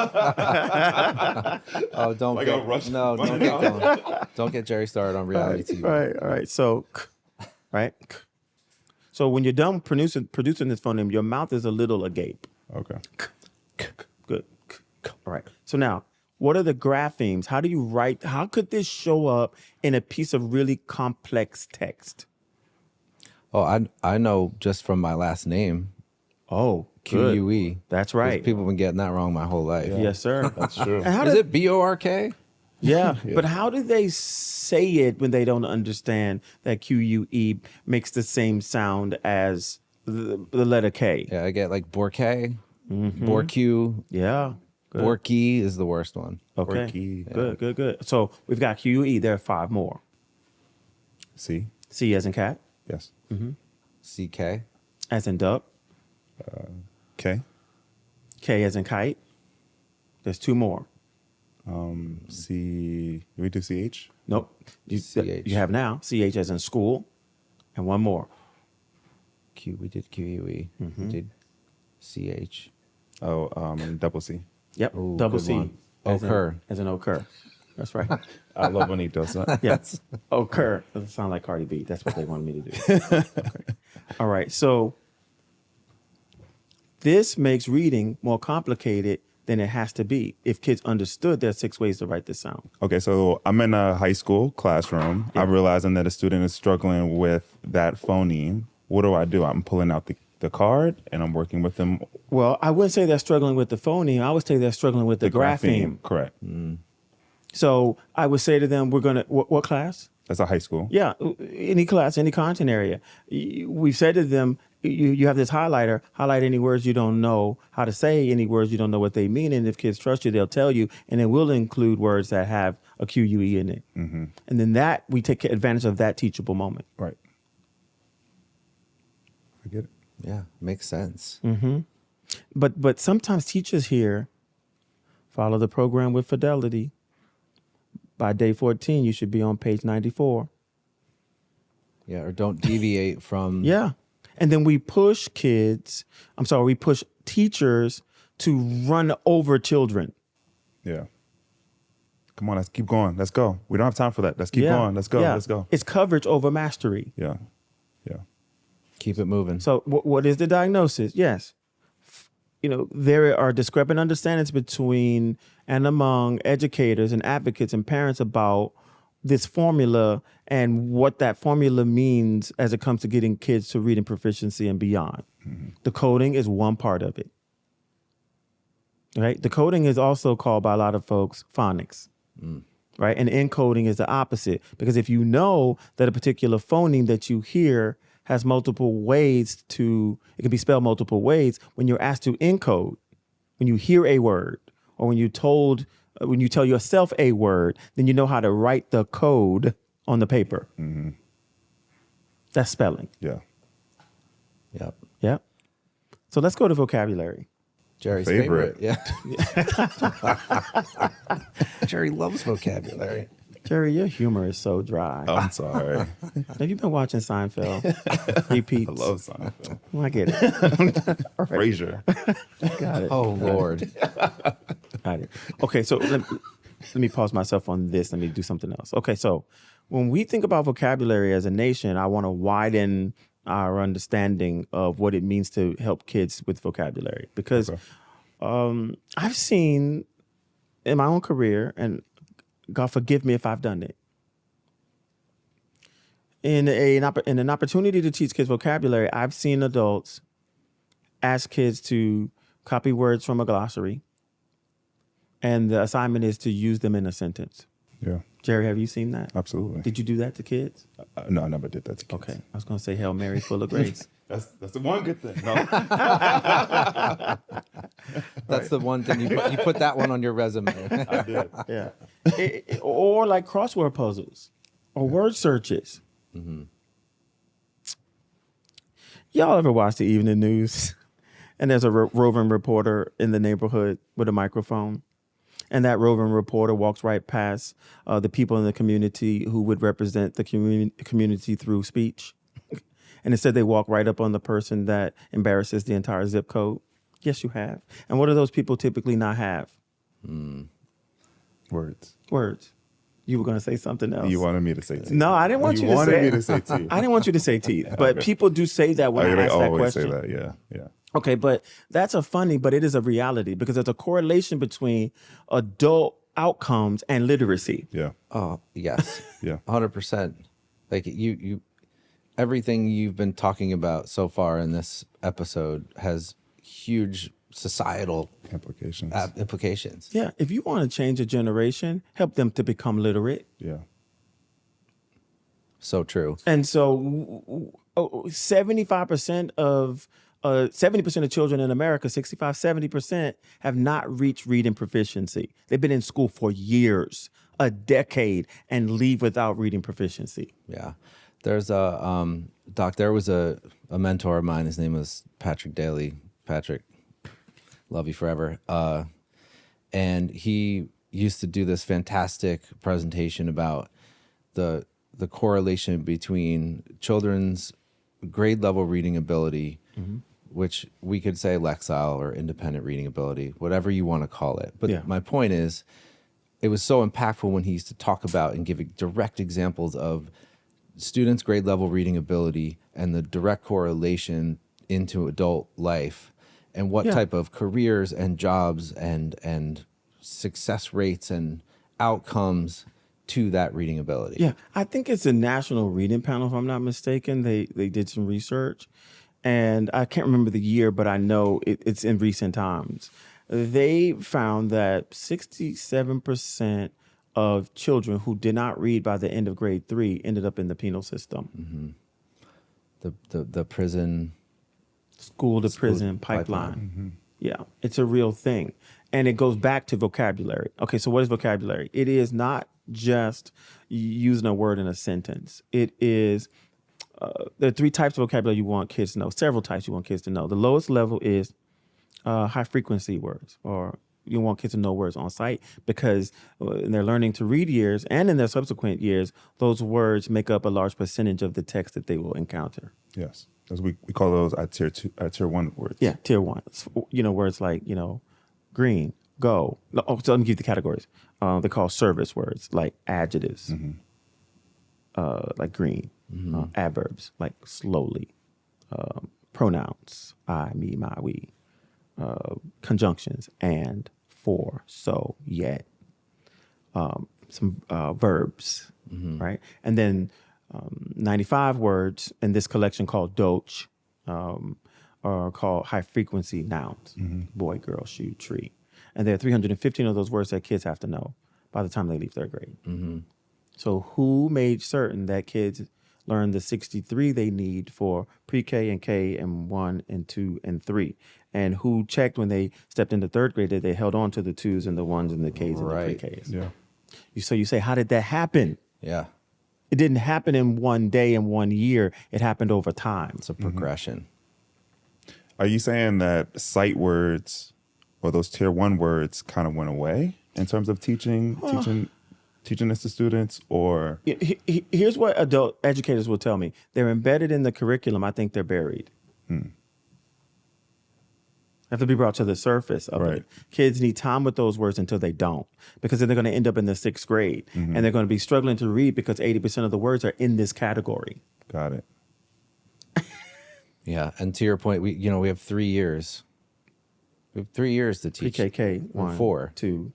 Oh, don't I get, got rushed. no, don't get going. Don't get Jerry started on reality TV. Right. All right. So, right. So when you're done producing this phoneme, your mouth is a little agape. Okay. Good. All right. So now, what are the graphemes? How do you write? How could this show up in a piece of really complex text? Oh, I know just from my last name, Oh, QUE. That's right. People have been getting that wrong my whole life. Yes, sir. That's true. And how Is do- it BORK? Yeah, but how do they say it when they don't understand that QUE makes the same sound as the letter K? Yeah, I get like Borke, Borque, Yeah. Good. Borky is the worst one. Okay. Borky. Good. So we've got QUE. There are 5 more. C. C as in cat, Yes. CK. as in duck, K. K as in kite. There's 2 more. C. Did we do CH? Nope. CH. You have now CH as in school, and 1 more. We did QUE. We did CH. Oh, double C. Yep. Ooh, Double good C. one. As in- Occur. As in occur. That's right. I love when he does that. Yes. Occur. Doesn't sound like Cardi B. That's what they wanted me to do. Okay. All right. So this makes reading more complicated than it has to be. If kids understood there's 6 ways to write this sound. Okay, so I'm in a high school classroom. I'm realizing that a student is struggling with that phoneme. What do? I'm pulling out the card and I'm working with them. Well, I wouldn't say they're struggling with the phoneme. I would say they're struggling with the grapheme. Correct. So I would say to them, we're going to, what class? That's a high school. Yeah, any class, any content area. We've said to them, you have this highlighter, highlight any words you don't know how to say, any words you don't know what they mean. And if kids trust you, they'll tell you. And it will include words that have a QUE in it. And then we take advantage of that teachable moment. Right. I get it. Yeah, makes sense. But sometimes teachers here follow the program with fidelity. By day 14, you should be on page 94. Yeah, or don't deviate from. Yeah. And then we push teachers to run over children. Yeah. Come on, let's keep going. Let's go. We don't have time for that. Let's keep going. Let's go. Yeah. Let's go. It's coverage over mastery. Yeah. Yeah. Keep it moving. So what is the diagnosis? Yes. There are discrepant understandings between and among educators and advocates and parents about this formula and what that formula means as it comes to getting kids to reading proficiency and beyond. Decoding is one part of it. Right? Decoding is also called by a lot of folks phonics. Right? And encoding is the opposite, because if you know that a particular phoneme that you hear has multiple ways it can be spelled multiple ways, when you're asked to encode, When you hear a word, or when you tell yourself a word, then you know how to write the code on the paper. Mm-hmm. That's spelling. Yeah. Yep. Yep. So let's go to vocabulary. Jerry's Favorite. Yeah. Jerry loves vocabulary. Jerry, your humor is so dry. I'm sorry. Have you been watching Seinfeld? Repeats. I love Seinfeld. Well, I get it. Frasier. Got it. Oh, Lord. Got it. Okay, so let me pause myself on this. Let me do something else. Okay, so when we think about vocabulary as a nation, I want to widen our understanding of what it means to help kids with vocabulary. Because I've seen in my own career, and God forgive me if I've done it, in an opportunity to teach kids vocabulary, I've seen adults ask kids to copy words from a glossary, and the assignment is to use them in a sentence. Yeah, Jerry, have you seen that? absolutely. Did you do that to kids? No, I never did that to kids. Okay, I was going to say Hail Mary, full of grace. That's the one good thing. No. That's the one thing you put that one on your resume. I did. Yeah. Or like crossword puzzles or word searches. Mm-hmm. Y'all ever watch the evening news? And there's a roving reporter in the neighborhood with a microphone. And that roving reporter walks right past the people in the community who would represent the community through speech. And instead they walk right up on the person that embarrasses the entire zip code. Yes, you have. And what do those people typically not have? Words. Words. You were going to say something else. You wanted me to say teeth. No, I didn't want you to say. You wanted me to say teeth. I didn't want you to say teeth, but people do say that when I They ask that always question. say that. Yeah, yeah. Okay, but that's a funny, but it is a reality because there's a correlation between adult outcomes and literacy. Yeah. Oh, yes. Yeah. 100%. Like you everything you've been talking about so far in this episode has huge societal Implications. implications. Yeah, if you want to change a generation, help them to become literate. Yeah. So true. And so 75% of 70% of children in America, 70% have not reached reading proficiency. They've been in school for years, a decade, and leave without reading proficiency. Yeah. There's there was a mentor of mine. His name was Patrick Daly. Patrick, love you forever. And he used to do this fantastic presentation about the correlation between children's grade level reading ability, which we could say Lexile or independent reading ability, whatever you want to call it. But my point is, it was so impactful when he used to talk about and give direct examples of students' grade level reading ability and the direct correlation into adult life and what type of careers and jobs and success rates and outcomes to that reading ability. Yeah, I think it's a national reading panel, if I'm not mistaken. They did some research, and I can't remember the year, but I know it's in recent times. They found that 67% of children who did not read by the end of grade 3 ended up in the penal system. The prison, School to prison pipeline. Yeah, it's a real thing. And it goes back to vocabulary. Okay, so what is vocabulary? It is not just using a word in a sentence. It is, there are 3 types of vocabulary you want kids to know, several types you want kids to know. The lowest level is high frequency words, or you want kids to know words on sight because in their learning to read years and in their subsequent years, those words make up a large percentage of the text that they will encounter. Yes. As we call those tier 1 words. Yeah, tier 1. Words like, green, go. So let me give you the categories. They call service words like adjectives, like green, adverbs like slowly, pronouns, I, me, my, we, conjunctions, and, for, so, yet, some verbs, right? And then 95 words in this collection called Doge are called high frequency nouns, boy, girl, shoe, tree. And there are 315 of those words that kids have to know by the time they leave 3rd grade. So who made certain that kids learn the 63 they need for pre-K and K and 1 and 2 and 3. And who checked when they stepped into third grade that they held on to the 2s and the 1s and the Ks and Right. the pre-Ks. Yeah. So you say, how did that happen? Yeah. It didn't happen in one day and 1 year. It happened over time. It's a progression. Are you saying that sight words or those tier 1 words kind of went away in terms of teaching this to students, or? Here's what adult educators will tell me. They're embedded in the curriculum. I think they're buried. Have to be brought to the surface of Right. it. Kids need time with those words until they don't, because then they're going to end up in the 6th grade and they're going to be struggling to read because 80% of the words are in this category. Got it. Yeah. And to your point, we have 3 years. We have 3 years to teach. PKK, Or 1, 4. 2,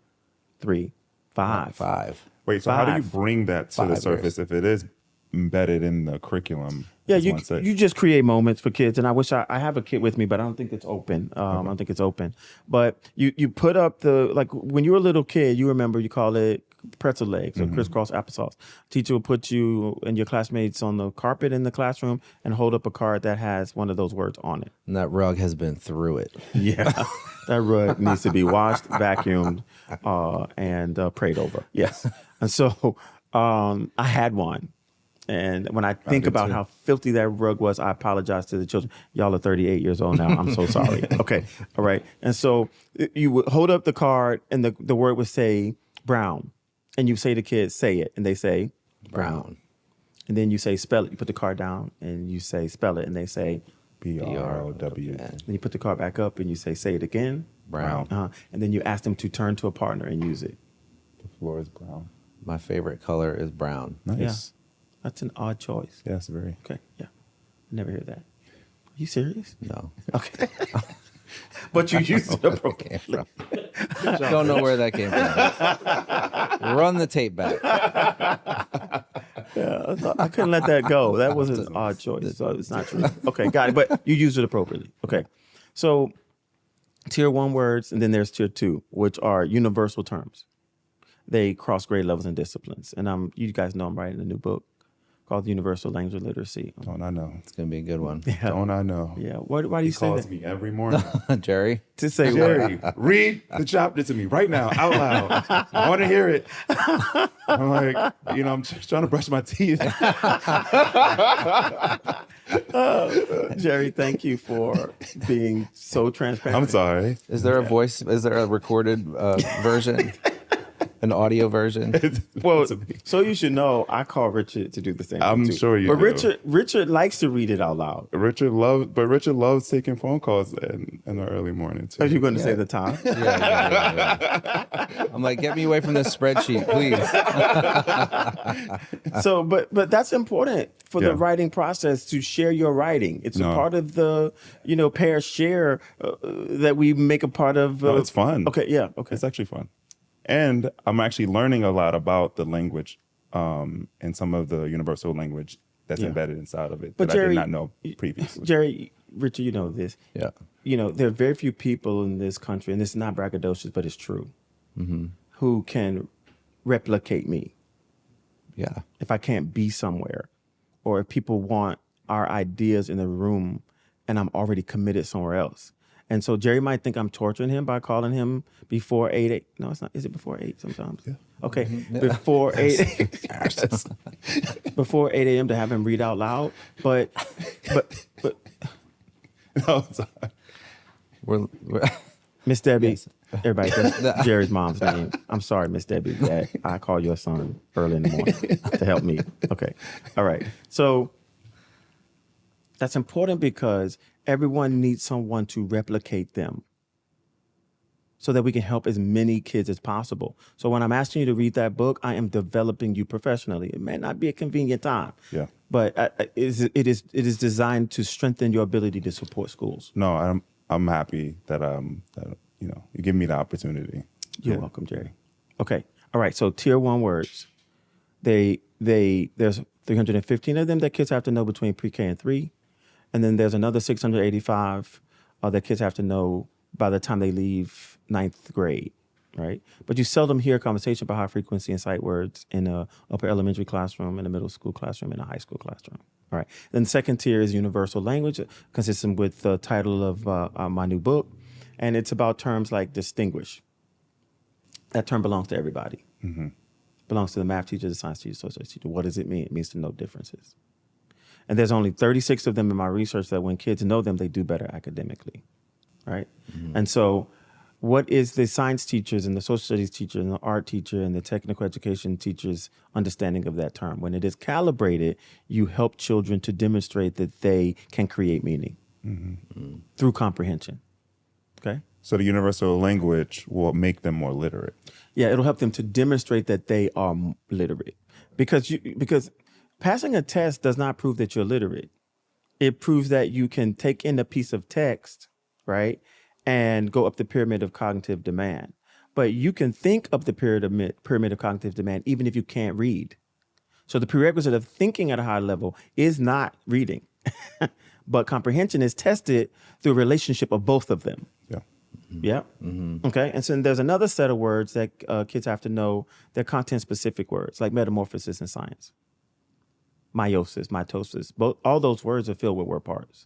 3, 5. 5. Wait, so how do you 5. bring that to the 5 surface if it is embedded in the curriculum? Yeah, as you one said? you just create moments for kids, and I wish I have a kit with me, but I don't think it's open. I don't think it's open. But you put up like when you were a little kid, you remember you call it pretzel legs or crisscross applesauce. Teacher will put you and your classmates on the carpet in the classroom and hold up a card that has one of those words on it. And that rug has been through it. Yeah, that rug needs to be washed, vacuumed, and prayed over. Yes, and so I had one. And when I think about how filthy that rug was, I apologize to the children. Y'all are 38 years old now. I'm so sorry. Okay. All right. And so you would hold up the card and the word would say brown. And you say to kids, say it. And they say Brown. And then you say spell it. You put the card down and you say spell it. And they say BROW. Then you put the card back up and you say it again. Brown. And then you ask them to turn to a partner and use it. The floor is brown. My favorite color is brown. Nice. Yeah. That's an odd choice. Yes, very. Okay. Yeah. Never hear that. Are you serious? No. Okay. But you used it appropriately. Don't know where that came from. Run the tape back. Yeah, I couldn't let that go. That was an odd choice. So it's not true. Okay, got it. But you used it appropriately. Okay. So tier 1 words, and then there's tier 2, which are universal terms. They cross grade levels and disciplines. And you guys know I'm writing a new book called Universal Language Literacy. Don't I know? It's going to be a good one. Yeah. Don't I know? Yeah. Why do you He say calls that? me every morning. Jerry? To say what? Jerry, read the chapter to me right now, out loud. I want to hear it. I'm like, I'm just trying to brush my teeth. Jerry, thank you for being so transparent. I'm sorry. Is there a voice? Is there a recorded version? An audio version? Well, so you should know, I call Richard to do the same I'm thing too. sure you But do. Richard likes to read it out loud. Richard loves taking phone calls in the early morning too. Are you going to say the time? Yeah. I'm like, get me away from this spreadsheet, please. So, but that's important for Yeah. the writing process, to share your writing. It's No. a part of the, pair share that we make a part of. No, it's fun. Okay, yeah, okay. It's actually fun. And I'm actually learning a lot about the language and some of the universal language that's Yeah. embedded inside of it But that I Jerry, did not know previously. Jerry, Richard, you know this. Yeah. There are very few people in this country, and this is not braggadocious, but it's true, who can replicate me Yeah. if I can't be somewhere, or if people want our ideas in the room and I'm already committed somewhere else. And so Jerry might think I'm torturing him by calling him before 8. No, it's not. Is it before 8 sometimes? Yeah. Okay. Before 8. Before 8 a.m. to have him read out loud. But No, it's all right. We're Miss Debbie, Yes. everybody, that's Jerry's mom's name. I'm sorry, Miss Debbie, that I call your son early in the morning to help me. Okay. All right. So that's important because everyone needs someone to replicate them so that we can help as many kids as possible. So when I'm asking you to read that book, I am developing you professionally. It may not be a convenient time, Yeah. but it is designed to strengthen your ability to support schools. No, I'm happy that you give me the opportunity. You're welcome, Jerry. Okay. All right. So tier 1 words. There's 315 of them that kids have to know between pre-K and 3. And then there's another 685 that kids have to know by the time they leave 9th grade. right? But you seldom hear a conversation about high frequency and sight words in a upper elementary classroom, in a middle school classroom, in a high school classroom. All right. Then the second tier is universal language, consistent with the title of my new book. And it's about terms like distinguish. That term belongs to everybody. Belongs to the math teacher, the science teacher, social studies teacher. What does it mean? It means to know differences. And there's only 36 of them in my research that when kids know them, they do better academically, right? And so what is the science teachers and the social studies teacher and the art teacher and the technical education teacher's understanding of that term? When it is calibrated, you help children to demonstrate that they can create meaning through comprehension, okay? So the universal language will make them more literate. Yeah, it'll help them to demonstrate that they are literate. Because passing a test does not prove that you're literate. It proves that you can take in a piece of text, right, and go up the pyramid of cognitive demand. But you can think up the pyramid of cognitive demand even if you can't read. So the prerequisite of thinking at a high level is not reading. But comprehension is tested through a relationship of both of them. Yeah. Yeah. Okay. And so there's another set of words that kids have to know. They're content-specific words, like metamorphosis in science, meiosis, mitosis. All those words are filled with word parts,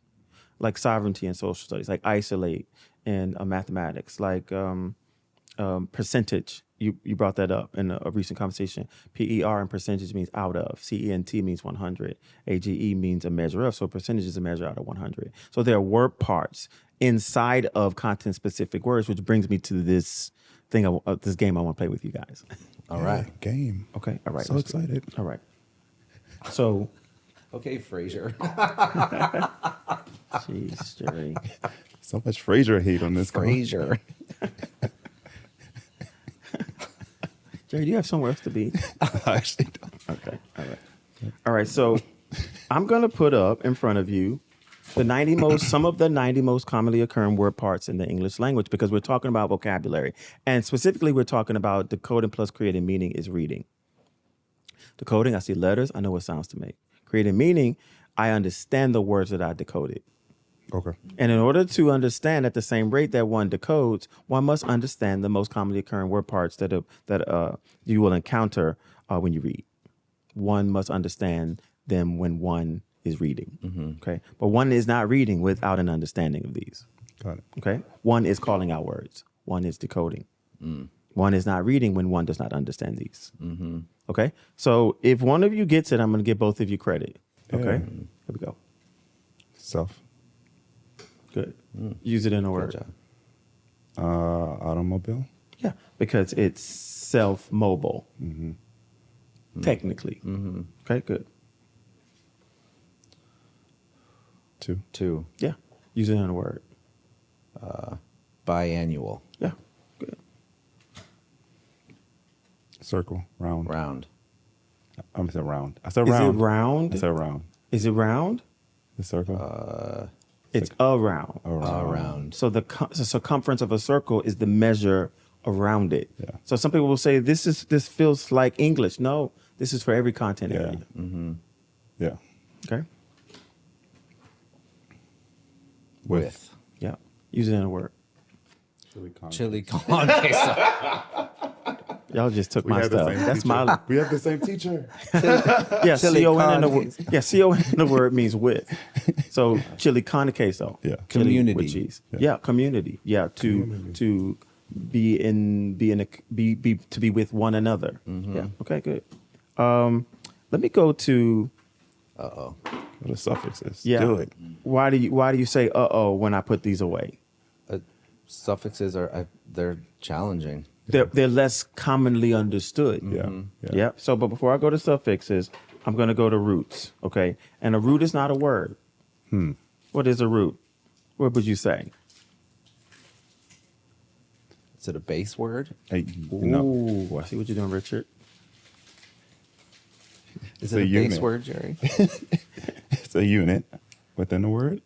like sovereignty in social studies, like isolate in mathematics, like percentage. You brought that up in a recent conversation. PER in percentage means out of. CENT means 100. AGE means a measure of. So percentage is a measure out of 100. So there are word parts inside of content-specific words, which brings me to this thing, this game I want to play with you guys. All right. Game. Okay. All right. So excited. All right. So. Okay, Fraser. Jeez, Jerry. So much Fraser hate on this. Fraser. Jerry, do you have somewhere else to be? I actually don't. Okay. All right. All right. So I'm going to put up in front of you some of the 90 most commonly occurring word parts in the English language, because we're talking about vocabulary. And specifically, we're talking about decoding plus creating meaning is reading. Decoding, I see letters, I know what sounds to make. Creating meaning, I understand the words that I decoded. Okay. And in order to understand at the same rate that one decodes, one must understand the most commonly occurring word parts that you will encounter when you read. One must understand them when one is reading. Okay, but one is not reading without an understanding of these. Got it. Okay, one is calling out words. One is decoding. One is not reading when one does not understand these. Okay, so if one of you gets it, I'm going to give both of you credit. Okay, here we go. Self. Good. Use it in a word. Good job. Automobile. Yeah, because it's self-mobile. Technically. Okay, good. Two. Yeah, use it in a word. Biannual. Yeah, good. Circle. Round. Round. I said round. I said Is round. it round? I said round. Is it round? The circle. It's around. Around. So the circumference of a circle is the measure around it. Yeah. So some people will say this feels like English. No, this is for every content Yeah. area. Yeah. Okay. With. Yeah. Use it in a word. Chili con queso. Y'all just took We my have the stuff. same That's teacher. my We have the same teacher. yeah. Chili C-O-N in the con word. queso. Yeah. C-O-N in the word means with. So chili con queso. Yeah. Chili Community. with cheese. Yeah. Yeah. Community. Yeah. To be with one another. Yeah. Okay. Good. Let me go to. What are suffixes? Yeah. Do it. Why do you say when I put these away? Suffixes are they're challenging. They're less commonly understood. Yeah. Yeah. So, but before I go to suffixes, I'm going to go to roots. Okay. And a root is not a word. What is a root? What would you say? Is it a base word? Hey, no. Ooh, I see what you're doing, Richard. Is It's it a a base unit. word, Jerry? It's a unit within the word.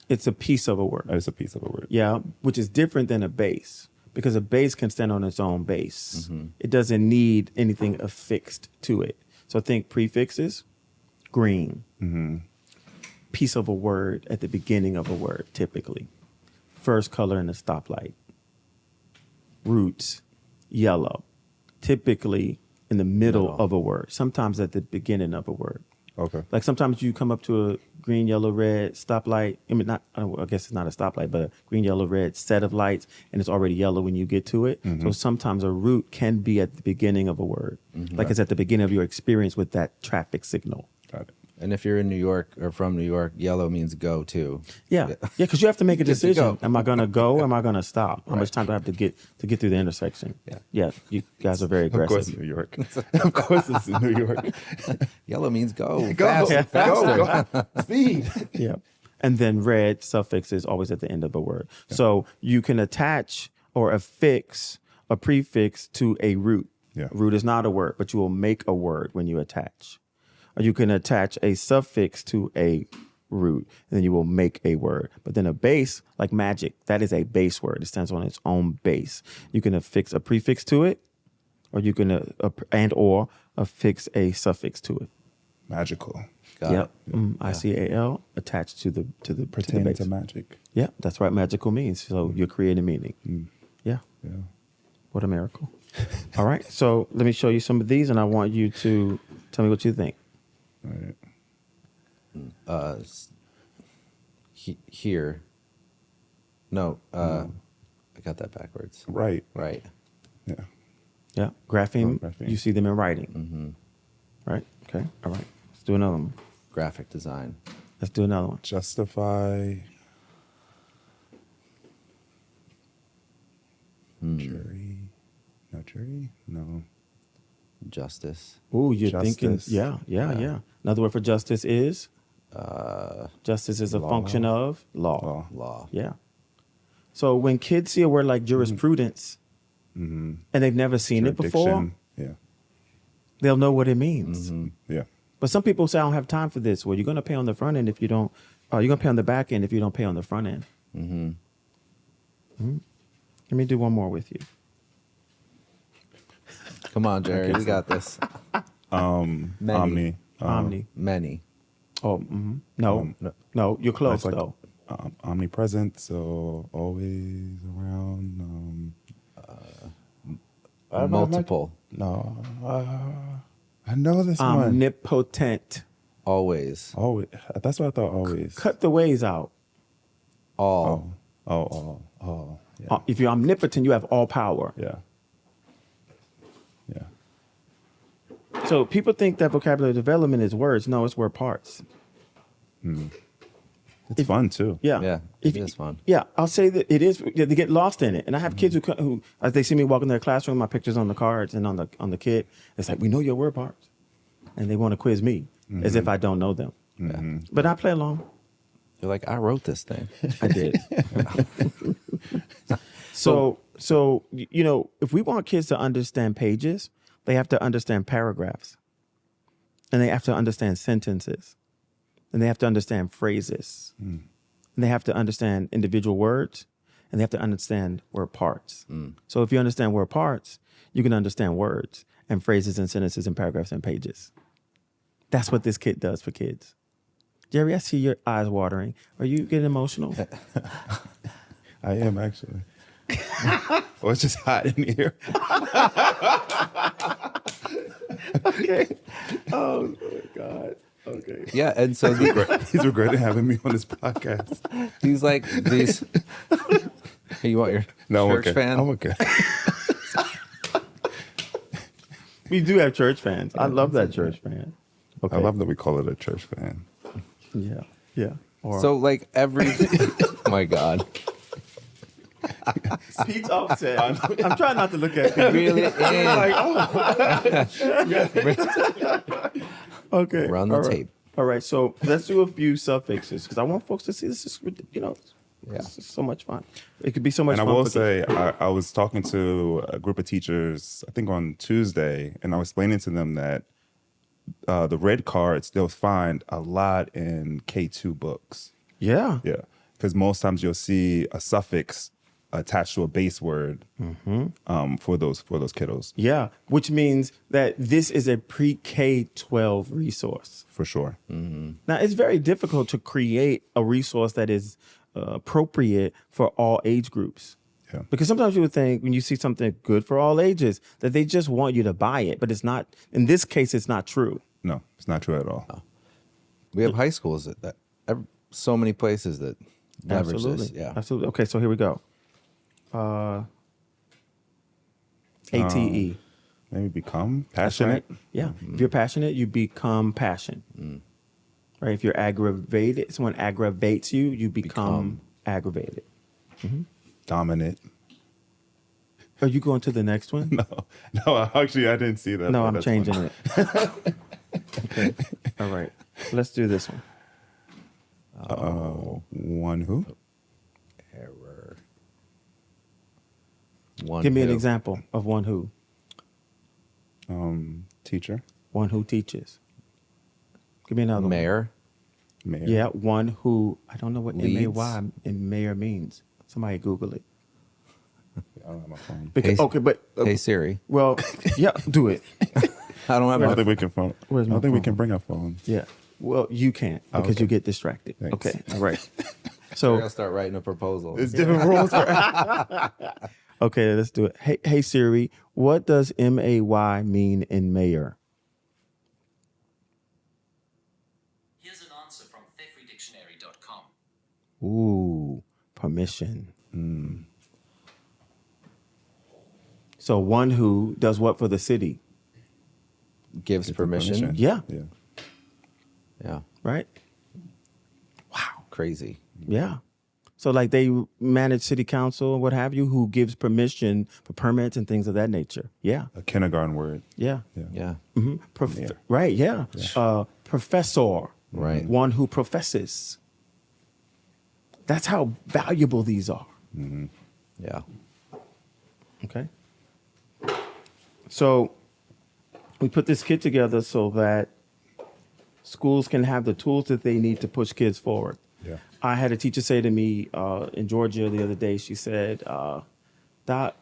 It's a piece of a word. It's a piece of a word. Yeah, which is different than a base, because a base can stand on its own base. It doesn't need anything affixed to it. So think prefixes, green, piece of a word at the beginning of a word, typically. First color in a stoplight. Roots, yellow, typically in the middle of a word, sometimes at the beginning of a word. Okay. Like sometimes you come up to a green, yellow, red stoplight. I mean, I guess it's not a stoplight, but a green, yellow, red set of lights, and it's already yellow when you get to it. So sometimes a root can be at the beginning of a word, like it's at the beginning of your experience with that traffic signal. Got it. And if you're in New York or from New York, yellow means go too. Yeah, because you have to make a Just to decision. go. Am I going to go? Or am I going to stop? How much time do I have to get through the intersection? Yeah. You guys are very Of course, aggressive. New York. Of course, it's in New York. Yellow means go. Go, Faster. go, speed. Yeah. And then red suffix is always at the end of a word. So you can attach or affix a prefix to a root. Yeah. Root is not a word, but you will make a word when you attach. Or you can attach a suffix to a root, and then you will make a word. But then a base, like magic, that is a base word. It stands on its own base. You can affix a prefix to it, or you can or affix a suffix to it. Magical. Got it. ICAL attached to the Pertaining base. to magic. Yeah, that's what magical means. So you're creating meaning. Yeah. Yeah. What a miracle. All right. So let me show you some of these, and I want you to tell me what you think. All right. Here. No, I got that backwards. Right. Right. Yeah. Yeah. Grapheme, Grapheme. you see them in writing. Right? Okay. All right. Let's do another one. Graphic design. Let's do another one. Justify. Jury. No jury? No. Justice. Ooh, you're thinking. Justice. Yeah. Another word for justice is? Justice is a law. function of law. Law. Yeah. So when kids see a word like jurisprudence and they've never seen it before, Jurisdiction. Yeah. they'll know what it means. Yeah. But some people say, I don't have time for this. Well, you're going to pay on the front end if you don't, you're going to pay on the back end if you don't pay on the front end. Let me do one more with you. Come on, Jerry. We got this. Omni. Omni. Many. Oh, no, you're close like, though. Omnipresent, so always around. Multiple. No. I know this one. Omnipotent. Always. Always. That's what I thought. Always. Cut the ways out. All. Oh. Yeah. If you're omnipotent, you have all power. Yeah. So people think that vocabulary development is words. No, it's word parts. It's fun too. Yeah. Yeah. It is fun. Yeah, I'll say that it is. They get lost in it, and I have kids who, as they see me walk in their classroom, my pictures on the cards and on the kid, it's like, we know your word parts, and they want to quiz me as if I don't know them. But I play along. You're like, I wrote this thing. I did. So you know, if we want kids to understand pages, they have to understand paragraphs, and they have to understand sentences, and they have to understand phrases, and they have to understand individual words, and they have to understand word parts. So if you understand word parts, you can understand words and phrases and sentences and paragraphs and pages. That's what this kit does for kids. Jerry, I see your eyes watering. Are you getting emotional? I am actually. Oh, it's just hot in here. Okay. Oh my God. Okay. Yeah, and so He's regretting having me on this podcast. he's like these. Hey, you want your No, I'm church okay. fan? I'm okay. We do have church fans. I love that church fan. Okay. I love that we call it a church fan. Yeah. Or So like every. Oh my God. Pete's upset. I'm trying not to look at him. Really is. Like, okay. Run the All right. tape. All right. So let's do a few suffixes because I want folks to see this is, this is so much fun. It could be so much And I fun. will for say, I was talking to a group of teachers, I think on Tuesday, and I was explaining to them that the red cards, they'll find a lot in K2 books. Yeah. Yeah. Because most times you'll see a suffix attached to a base word for those kiddos. Yeah. Which means that this is a pre-K-12 resource. For sure. Now, it's very difficult to create a resource that is appropriate for all age groups. Yeah. Because sometimes you would think when you see something good for all ages that they just want you to buy it, but it's not. In this case, it's not true. No, it's not true at all. We have high schools so many places that leverage Absolutely. this. Yeah. Absolutely. Okay, so here we go. ATE. Maybe become That's passionate. right. Yeah. If you're passionate, you become passion. Right. If you're aggravated, someone aggravates you, you become aggravated. Dominant. Are you going to the next one? No, actually, I didn't see that. No, but I'm that's changing fine. it. Okay. All right. Let's do this one. One who? Error. One Give me an who. example of one who. Teacher. One who teaches. Give me another one. Mayor. Mayor. Yeah, one who, I don't know what Leads. M-A-Y in mayor means. Somebody Google it. I don't have my phone. Because, Hey- okay, but, Hey Siri. well, yeah, do it. I don't have I don't my think we can phone. I Where's my don't think we phone? can bring our phones. Yeah. Well, you can't because okay. you get distracted. Thanks. Okay, all right. I'll So, start writing a proposal. There's different rules for okay, let's do it. Hey Siri, what does M-A-Y mean in mayor? Here's an answer from thefree-dictionary.com. Ooh, permission. So one who does what for the city? Gives permission. Yeah, Yeah. Yeah. right? Crazy. Yeah. So like they manage city council and what have you, who gives permission for permits and things of that nature. Yeah. A kindergarten word. Yeah. Yeah. Right. Yeah. Professor. Right. One who professes. That's how valuable these are. Yeah. Okay. So we put this kit together so that schools can have the tools that they need to push kids forward. Yeah. I had a teacher say to me in Georgia the other day, she said, Doc,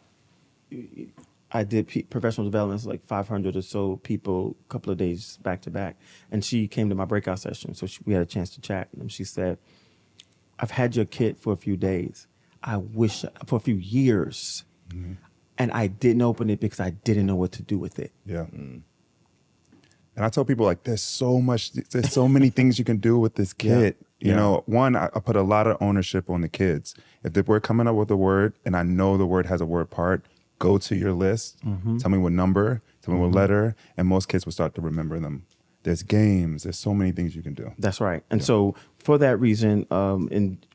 I did professional development, like 500 or so people, a couple of days back to back. And she came to my breakout session. So we had a chance to chat. And she said, I've had your kit for a few days. I wish for a few years. And I didn't open it because I didn't know what to do with it. Yeah. And I tell people like, there's so many things you can do with this kit. You know, one, I put a lot of ownership on the kids. If we're coming up with a word and I know the word has a word part, go to your list, tell me what number, tell me what letter, and most kids will start to remember them. There's games. There's so many things you can do. That's right. And so for that reason,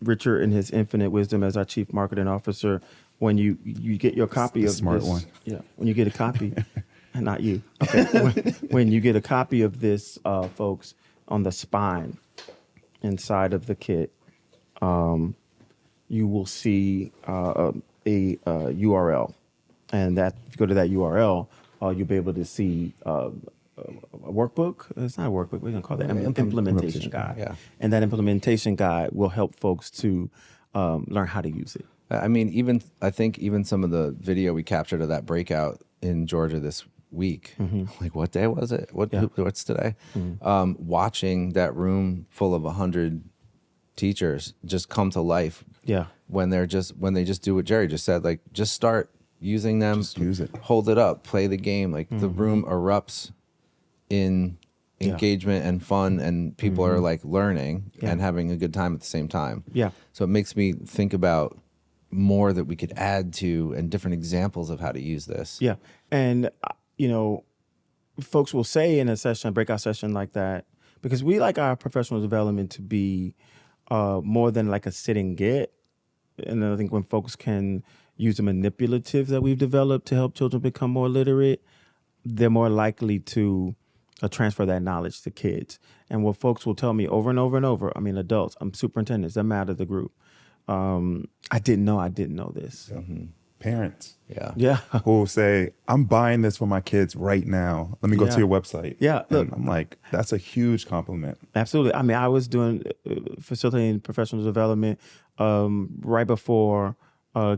Richard in his infinite wisdom as our chief marketing officer, when you get your copy The of smart this, one. Yeah, when you get a copy, and not you. Okay, when you get a copy of this, folks, on the spine inside of the kit, you will see a URL, and that if you go to that URL, you'll be able to see a workbook. It's not a workbook. We're gonna call that implementation guide. Yeah. And that implementation guide will help folks to learn how to use it. I mean, I think even some of the video we captured of that breakout in Georgia this week, like what day was it? What's today? Watching that room full of 100 teachers just come to life. Yeah. When they just do what Jerry just said, like just start using them, Just use it. hold it up, play the game. Like the room erupts in engagement and fun, and people are like learning and having a good time at the same time. Yeah. So it makes me think about more that we could add to and different examples of how to use this. Yeah. And, folks will say in a breakout session like that, because we like our professional development to be more than like a sit and get. And I think when folks can use the manipulatives that we've developed to help children become more literate, they're more likely to transfer that knowledge to kids. And what folks will tell me over and over and over, I mean, adults, superintendents, they're mad at the group. I didn't know this. Parents Yeah. who will say, I'm buying this for my kids right now. Let me go to your website. Yeah, look. And I'm like, that's a huge compliment. Absolutely. I mean, I was doing facilitating professional development right before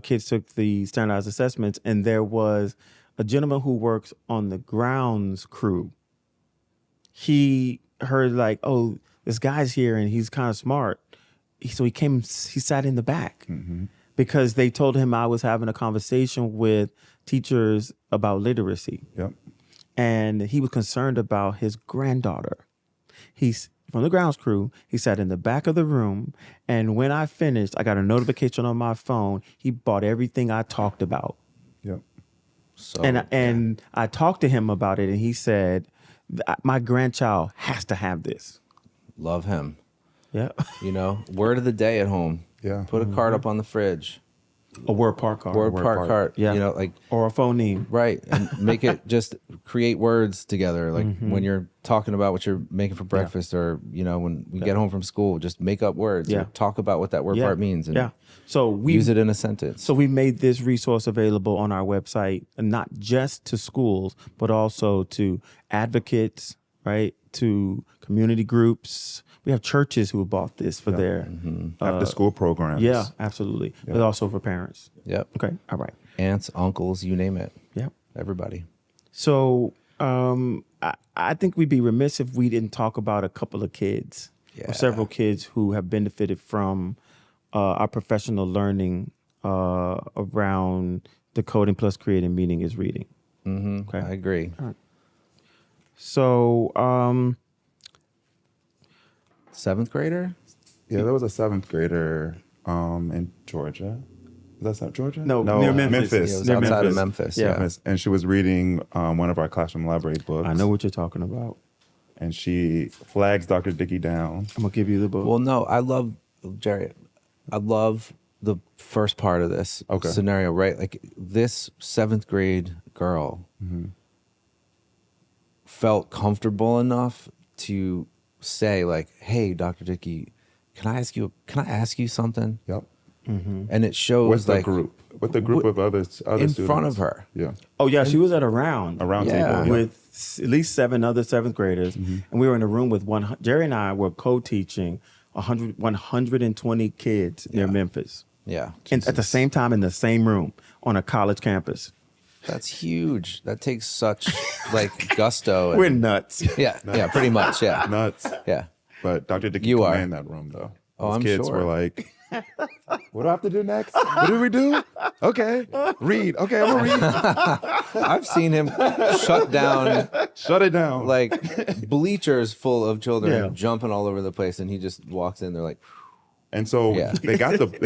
kids took the standardized assessments, and there was a gentleman who works on the grounds crew. He heard like, oh, this guy's here and he's kind of smart. So he sat in the back. because they told him I was having a conversation with teachers about literacy. Yep. And he was concerned about his granddaughter. He's from the grounds crew. He sat in the back of the room. And when I finished, I got a notification on my phone. He bought everything I talked about. Yep. So And I talked to him about it. And he said, my grandchild has to have this. love him. Yeah. You know, word of the day at home. Yeah. Put a card up on the fridge. A word part card. Word part card. Yeah. You know, like Or a phoneme. right, and make it just create words together. Like when you're talking about what you're making for breakfast, or you know, when we get home from school, just make up words. Yeah. Or talk about what that word Yeah. part means, and Yeah. So we use it in a sentence. So we made this resource available on our website, and not just to schools, but also to advocates, right? To community groups. We have churches who have bought this for their After school programs. yeah, absolutely. But also for parents. Yep. Okay. All right. Aunts, uncles, you name it. Yeah. Everybody. So I think we'd be remiss if we didn't talk about a couple of kids Yeah. or several kids who have benefited from our professional learning around decoding plus creating meaning is reading. Okay. I agree. So, 7th grader? Yeah, there was a 7th grader in Georgia. Is that Georgia? No, near Memphis. Yeah, it was Near outside of Memphis. Memphis. Yeah. Yeah. And she was reading one of our classroom library books. I know what you're talking about. And she flags Dr. Dickey down. I'm gonna give you the book. Well, no, I love Jerry. I love the first part of this scenario, right? Like this 7th grade girl felt comfortable enough to say, like, "Hey, Dr. Dickey, can I ask you something?" Yep. And it shows With the like group. With the group of other in students. front of her. Yeah. Oh yeah, she was at a round. A round Yeah. table. Yeah. With at least 7 other 7th graders, and we were in a room with Jerry and I were co-teaching 120 kids near Memphis, Yeah. and at the same time in the same room on a college campus. That's huge. That takes such like gusto. We're nuts. Yeah, yeah, pretty much. Yeah. Nuts. Yeah. But Dr. Dickey You are. commanded that room, though. Oh, Those I'm kids sure. were like, what do I have to do next? What do we do? Okay. Read. Okay, I'm going to read. I've seen him shut down Shut it down. like bleachers full of children Yeah. jumping all over the place, and he just walks in. They're like, And so Yeah. they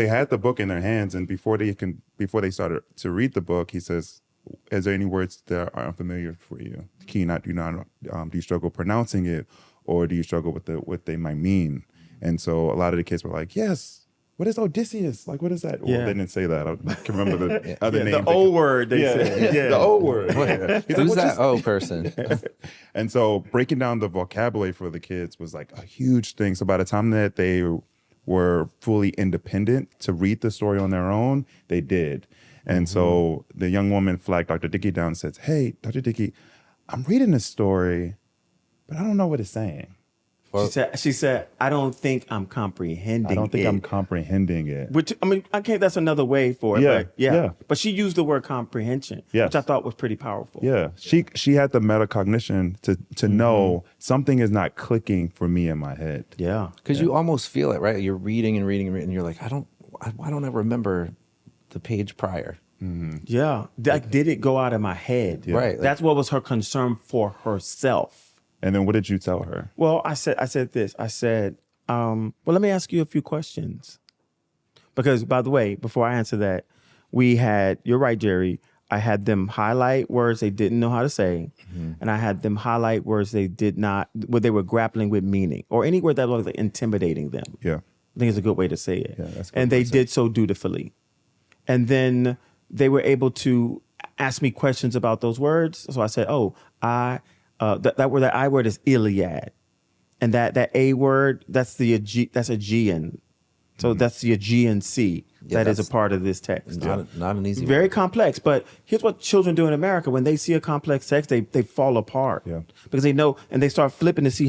had the book in their hands, and before they started to read the book, he says, "Is there any words that are unfamiliar for you? Do you struggle pronouncing it, or do you struggle with what they might mean?" And so a lot of the kids were like, "Yes. What is Odysseus? Like, what is that?" Well, Yeah. they didn't say that. I can remember the other names. The old word they Yeah, said. Yeah. the old word. Yeah. He's like, "Who's "What that? you Oh, person." And so breaking down the vocabulary for the kids was like a huge thing. So by the time that they were fully independent to read the story on their own, they did. And so the young woman flagged Dr. Dickey down and says, "Hey, Dr. Dickey, I'm reading this story, but I don't know what it's saying. She said, I don't think I'm comprehending I don't think it. I'm comprehending it." Which, I mean, that's another way for it. Yeah, But yeah. yeah. But she used the word comprehension, Yes. which I thought was pretty powerful. Yeah, she had the metacognition to know something is not clicking for me in my head. Yeah. Because you almost feel it, right? You're reading and reading and reading, and you're like, why don't I remember the page prior? Yeah. Like, did it go out of my head? Right, like- That's what was her concern for herself. And then what did you tell her? Well, I said this. I said, well, let me ask you a few questions. Because, by the way, before I answer that, you're right, Jerry, I had them highlight words they didn't know how to say, and I had them highlight words they were grappling with meaning, or any word that was like intimidating them. Yeah. I think it's a good way to say it. Yeah, that's a good and way they to say did so dutifully. And then they were able to ask me questions about those words. So I said, that I word is Iliad. And that A word, that's that's Aegean. So that's the Aegean Sea. Yeah, that is a that's part of this text. Not an easy Very one. complex, but here's what children do in America. When they see a complex text, they fall apart. Yeah. Because they know, and they start flipping to see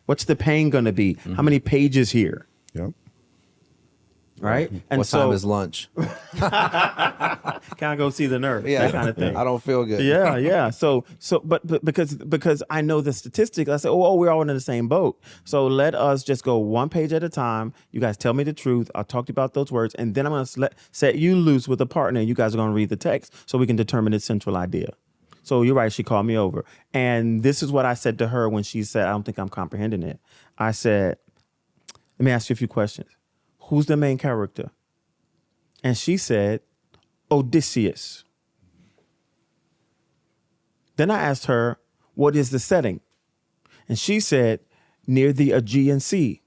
what's the pain going to be? How many pages here? Yep. Right? And What time is lunch? Can I go see the nurse? Yeah, That kind of thing. I don't feel good. Yeah. But because I know the statistics, I said, we're all in the same boat. So let us just go one page at a time. You guys tell me the truth. I'll talk to you about those words, and then I'm going to set you loose with a partner, and you guys are going to read the text so we can determine its central idea. So you're right. She called me over, and this is what I said to her when she said, "I don't think I'm comprehending it." I said, "Let me ask you a few questions. Who's the main character?" And she said, "Odysseus." Then I asked her, "What is the setting?" And she said, "Near the Aegean Sea."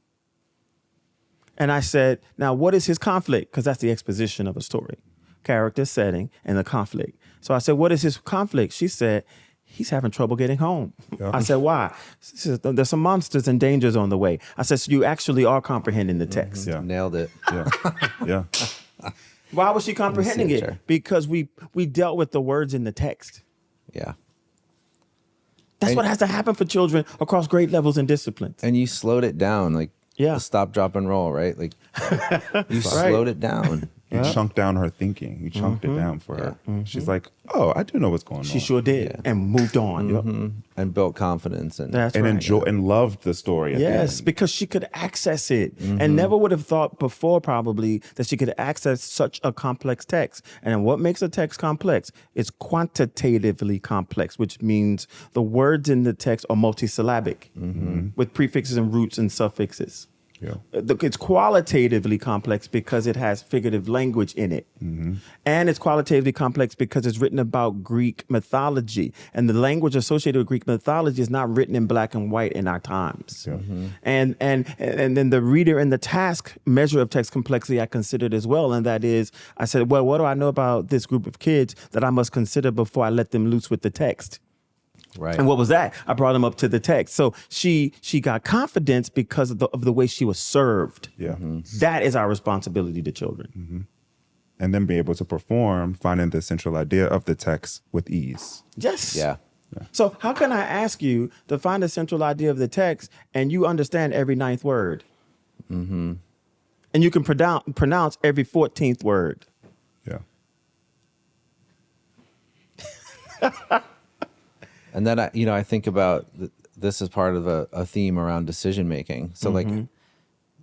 And I said, "Now, what is his conflict?" Because that's the exposition of a story. Character, setting, and the conflict. So I said, "What is his conflict?" She said, "He's having trouble getting home." Yeah. I said, "Why?" She said, "There's some monsters and dangers on the way." I said, "So you actually are comprehending the text." Yeah. Nailed it. Yeah. Yeah. Why was she comprehending it? Chair. Because we dealt with the words in the text. Yeah. That's And- what has to happen for children across grade levels and disciplines. And you slowed it down, like Yeah. the stop, drop, and roll, right? Like you slowed it down. You chunked down her thinking. You chunked it down for her. She's like, "Oh, I do know what's going on." She sure did, and moved on. Yep. And built confidence. And That's and right. enjoy and loved the story. At the Yes, end. because she could access it and never would have thought before probably that she could access such a complex text. And what makes a text complex? It's quantitatively complex, which means the words in the text are multisyllabic with prefixes and roots and suffixes. Yeah. It's qualitatively complex because it has figurative language in it. And it's qualitatively complex because it's written about Greek mythology. And the language associated with Greek mythology is not written in black and white in our times. And then the reader and the task measure of text complexity I considered as well. And that is, I said, well, what do I know about this group of kids that I must consider before I let them loose with the text? right. And what was that? I brought him up to the text. So she got confidence because of the way she was served. Yeah. That is our responsibility to children. And then be able to perform, finding the central idea of the text with ease. Yes. Yeah. So how can I ask you to find the central idea of the text and you understand every 9th word? And you can pronounce every 14th word. Yeah. And then I think about this as part of a theme around decision making. So like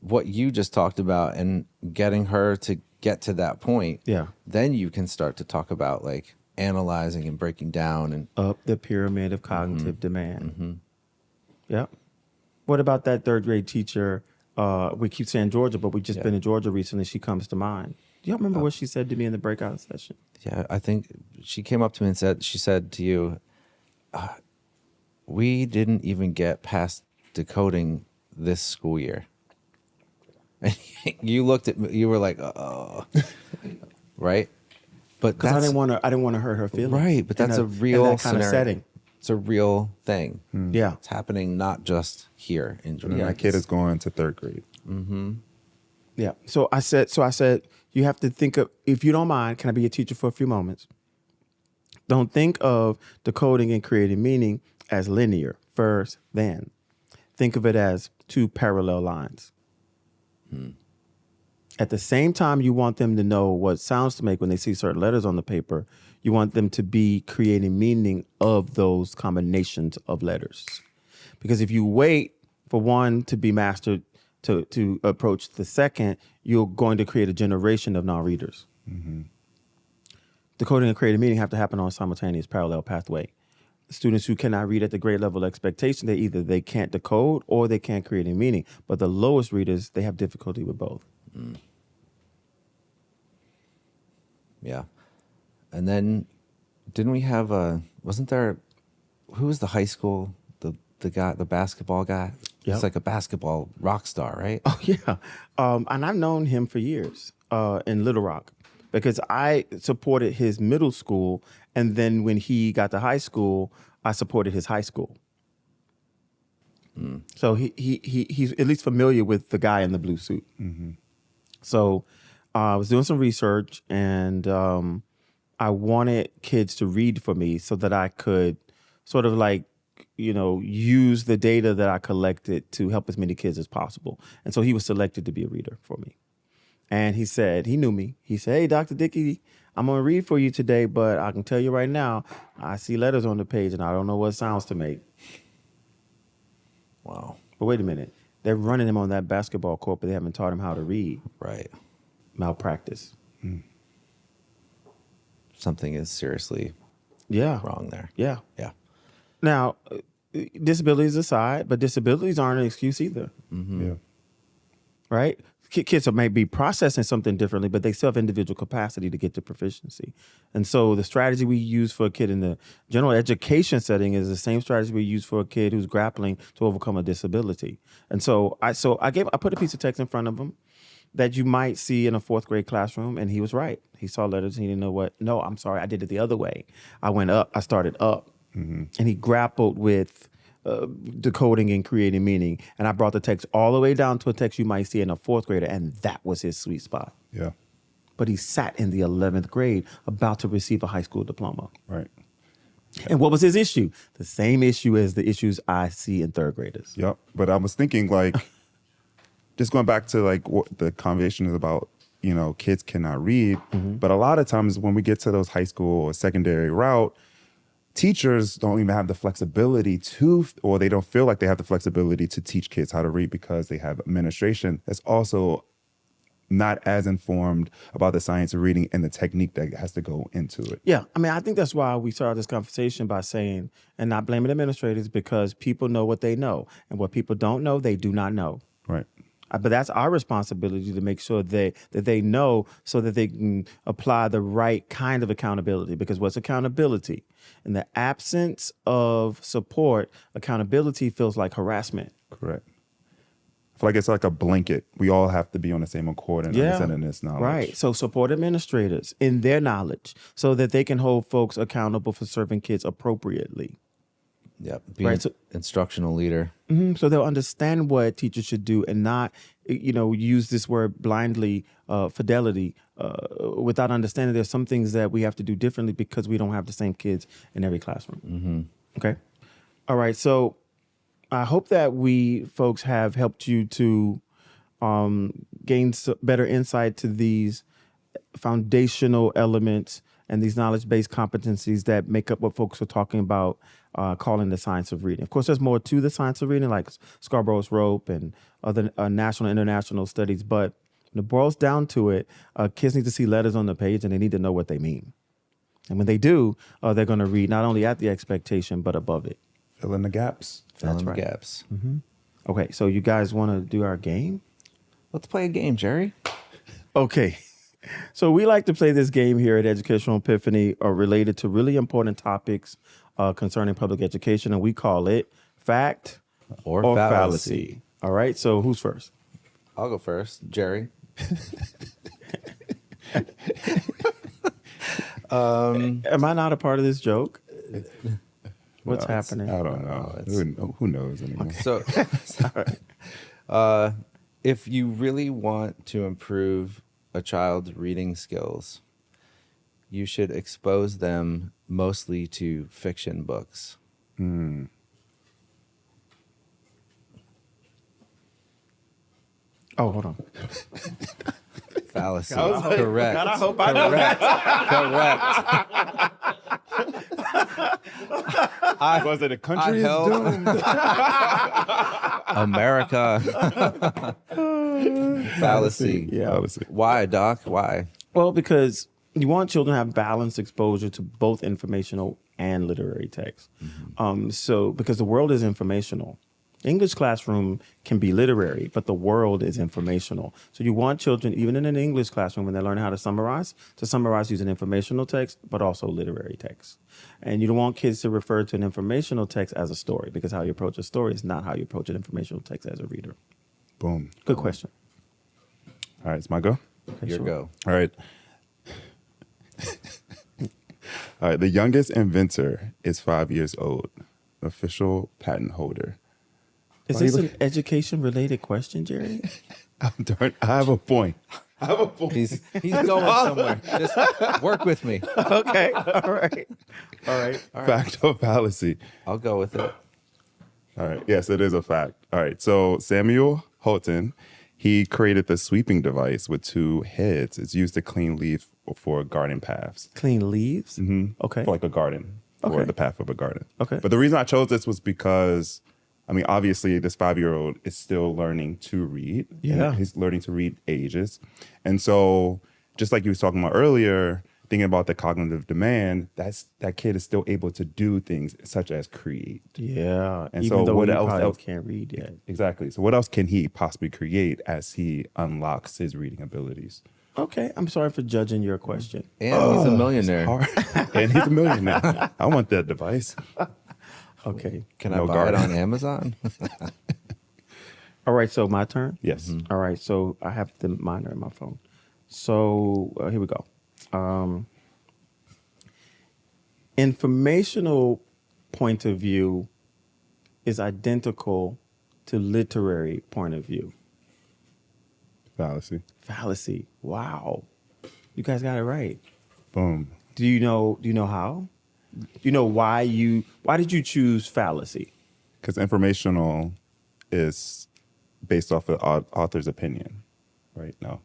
what you just talked about and getting her to get to that point. Yeah. Then you can start to talk about like analyzing and breaking down and Up the pyramid of cognitive demand. Yep. What about that 3rd grade teacher? We keep saying Georgia, but we've just been in Georgia recently. She comes to mind. Do y'all remember what she said to me in the breakout session? yeah, I think she came up to me and she said to you, we didn't even get past decoding this school year. And you looked at me, you were like, oh, right? But Because I didn't want to hurt her feelings. right, but that's in a real in that kind of scenario. setting. It's a real thing. Yeah. It's happening not just here in Georgia. My kid is going to 3rd grade. Yeah. So I said, you have to think of, if you don't mind, can I be a teacher for a few moments? Don't think of decoding and creating meaning as linear, first, then. Think of it as 2 parallel lines. At the same time, you want them to know what sounds to make when they see certain letters on the paper. You want them to be creating meaning of those combinations of letters. Because if you wait for one to be mastered to approach the second, you're going to create a generation of non-readers. Decoding and creating meaning have to happen on a simultaneous parallel pathway. Students who cannot read at the grade level expectation, they can't decode or they can't create a meaning. But the lowest readers, they have difficulty with both. Yeah. And then didn't we have wasn't there, who was the high school, the guy, the basketball guy? Yep. He's like a basketball rock star, right? Oh, yeah. And I've known him for years in Little Rock because I supported his middle school. And then when he got to high school, I supported his high school. So he's at least familiar with the guy in the blue suit. So I was doing some research and I wanted kids to read for me so that I could sort of like, use the data that I collected to help as many kids as possible. And so he was selected to be a reader for me. And he said, he knew me. He said, "Hey, Dr. Dickey, I'm going to read for you today, but I can tell you right now, I see letters on the page and I don't know what sounds to make." Wow. But wait a minute. They're running him on that basketball court, but they haven't taught him how to read. Right. Malpractice. Something is seriously Yeah. wrong there. Yeah. Yeah. Now, disabilities aside, but disabilities aren't an excuse either, Yeah. right? Kids may be processing something differently, but they still have individual capacity to get to proficiency. And so the strategy we use for a kid in the general education setting is the same strategy we use for a kid who's grappling to overcome a disability. And so I put a piece of text in front of him that you might see in a fourth grade classroom, and he was right. He saw letters and he didn't know what. No, I'm sorry, I did it the other way. I went up, I started up. And he grappled with decoding and creating meaning. And I brought the text all the way down to a text you might see in a fourth grader, and that was his sweet spot. Yeah. But he sat in the 11th grade about to receive a high school diploma. Right. And what was his issue? The same issue as the issues I see in third graders. Yep. But I was thinking, like, just going back to like what the conversation is about, kids cannot read. But a lot of times when we get to those high school or secondary route, teachers don't even have the flexibility or they don't feel like they have the flexibility to teach kids how to read because they have administration that's also not as informed about the science of reading and the technique that has to go into it. Yeah, I mean, I think that's why we started this conversation by saying, and not blaming administrators, because people know what they know. And what people don't know, they do not know. Right. But that's our responsibility to make sure that they know so that they can apply the right kind of accountability. Because what's accountability? In the absence of support, accountability feels like harassment. Correct. I feel like it's like a blanket. We all have to be on the same accord and understanding this knowledge. Right. So support administrators in their knowledge so that they can hold folks accountable for serving kids appropriately. Yep. Be Right, an instructional leader. So they'll understand what teachers should do and not, use this word blindly, fidelity, without understanding there's some things that we have to do differently because we don't have the same kids in every classroom. Okay. All right. So I hope that we folks have helped you to gain better insight to these foundational elements and these knowledge-based competencies that make up what folks are talking about calling the science of reading. Of course, there's more to the science of reading, like Scarborough's rope and other national and international studies. But when it boils down to it, kids need to see letters on the page and they need to know what they mean. And when they do, they're going to read not only at the expectation, but above it. Fill in the gaps. Fill in right. the gaps. Okay, so you guys want to do our game? Let's play a game, Jerry. Okay. So we like to play this game here at Educational Epiphany related to really important topics concerning public education, and we call it Fact Or Fallacy. All right, so who's first? I'll go first. Jerry. Am I not a part of this joke? What's happening? I don't know. Who knows anymore? So, if you really want to improve a child's reading skills, you should expose them mostly to fiction books. Oh, hold on. Fallacy. Correct. God, I hope I know that. Correct. Was it a country is held- doomed? America. Fallacy. Yeah. Fallacy. Why, Doc? Why? Well, because you want children to have balanced exposure to both informational and literary text. So, because the world is informational. English classroom can be literary, but the world is informational. So you want children, even in an English classroom, when they learn how to summarize using informational text, but also literary text. And you don't want kids to refer to an informational text as a story, because how you approach a story is not how you approach an informational text as a reader. Boom. Good question. All right, it's my go. Okay, Your sure. go. All right. All right. The youngest inventor is 5 years old. Official patent holder. Is this an education-related question, Jerry? I have a point. He's going somewhere. Just work with me. Okay. All right. Fact or fallacy? I'll go with it. All right. Yes, it is a fact. All right. So Samuel Houghton, he created the sweeping device with 2 heads. It's used to clean leaves for garden paths. Clean leaves? Okay. For like a garden, for Okay. the path of a garden. Okay. But the reason I chose this was because, I mean, obviously this 5-year-old is still learning to read. Yeah. And he's learning to read ages. And so just like you was talking about earlier, thinking about the cognitive demand, that kid is still able to do things such as create. Yeah. And Even so though what he else- probably else- can't read yet. Exactly. So what else can he possibly create as he unlocks his reading abilities? Okay. I'm sorry for judging your question. And he's a millionaire. And he's a millionaire. I want that device. Okay. Can I No buy garden. it on Amazon? All right. So my turn? Yes. All right. So I have the monitor in my phone. So here we go. Informational point of view is identical to literary point of view. Fallacy. Fallacy. Wow. You guys got it right. Boom. Do you know how? Do you know why did you choose fallacy? Because informational is based off of the author's opinion, right? No.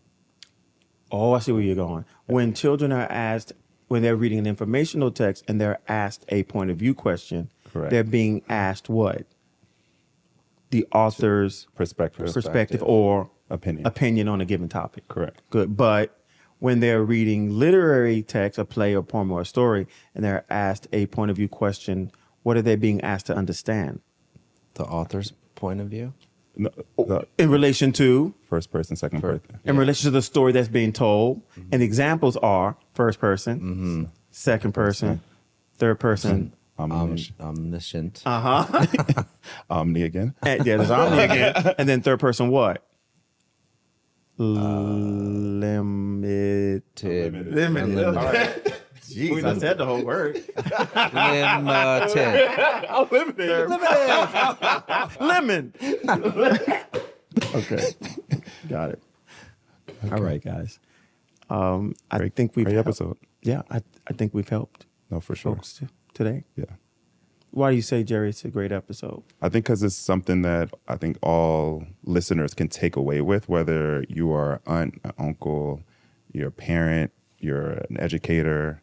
Oh, I see where you're going. When children are asked, when they're reading an informational text and they're asked a point of view question, Correct. they're being asked what? The author's perspective or Opinion. on a given topic. Correct. Good. But when they're reading literary text, a play or poem or a story, and they're asked a point of view question, what are they being asked to understand? The author's point of view? No, the In relation to? first person, second person. In relation to the story that's being told. And the examples are first person, second person, third person. Omniscient. Omni again. And, yeah, there's omni again. And then third person what? Limited. Unlimited. All right. Jeez, I said the whole word. Limited. Lemon. Okay. Got it. All right, guys. I think we've Great episode. Yeah, I think we've helped No, for sure. folks today. Yeah. Why do you say, Jerry, it's a great episode? I think because it's something that I think all listeners can take away with, whether you are an aunt, an uncle, you're a parent, you're an educator,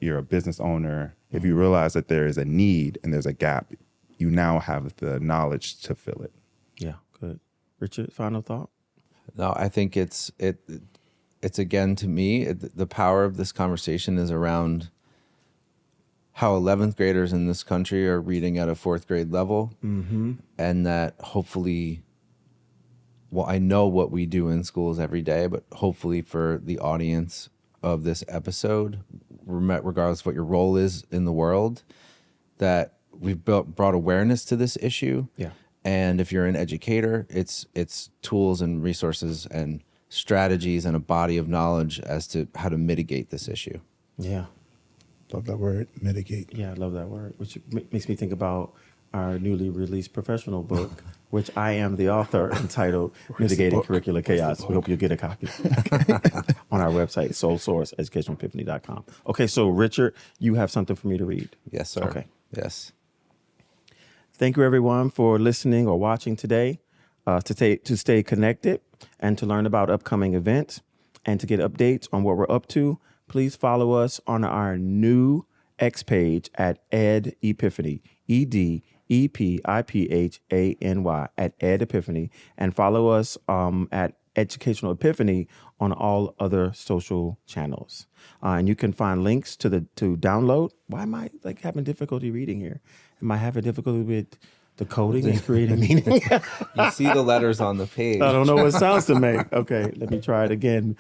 you're a business owner. If you realize that there is a need and there's a gap, you now have the knowledge to fill it. Yeah, good. Richard, final thought? No, I think it's again, to me, the power of this conversation is around how 11th graders in this country are reading at a 4th grade level. And that hopefully, well, I know what we do in schools every day, but hopefully for the audience of this episode, regardless of what your role is in the world, that we've brought awareness to this issue. Yeah. And if you're an educator, it's tools and resources and strategies and a body of knowledge as to how to mitigate this issue. Yeah. Love that word, mitigate. Yeah, I love that word, which makes me think about our newly released professional book, which I am the author, entitled Mitigating Curricular Chaos. We hope you get a copy on our website, soulsource, educationalepiphany.com. Okay, so Richard, you have something for me to read. Yes, sir. Okay. Yes. Thank you, everyone, for listening or watching today. To stay connected and to learn about upcoming events and to get updates on what we're up to, please follow us on our new X page at Ed Epiphany, EDEPIPHANY at Ed Epiphany, and follow us at Educational Epiphany on all other social channels. And you can find links to download. Why am I having difficulty reading here? Am I having difficulty with decoding and creating meaning? You see the letters on the page. I don't know what sounds to make. Okay, let me try it again.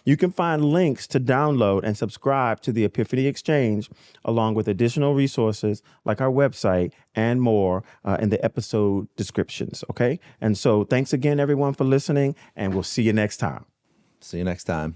You can find links to download and subscribe to the Epiphany Exchange, along with additional resources like our website and more in the episode descriptions. Okay, and so thanks again, everyone, for listening, and we'll see you next time. See you next time.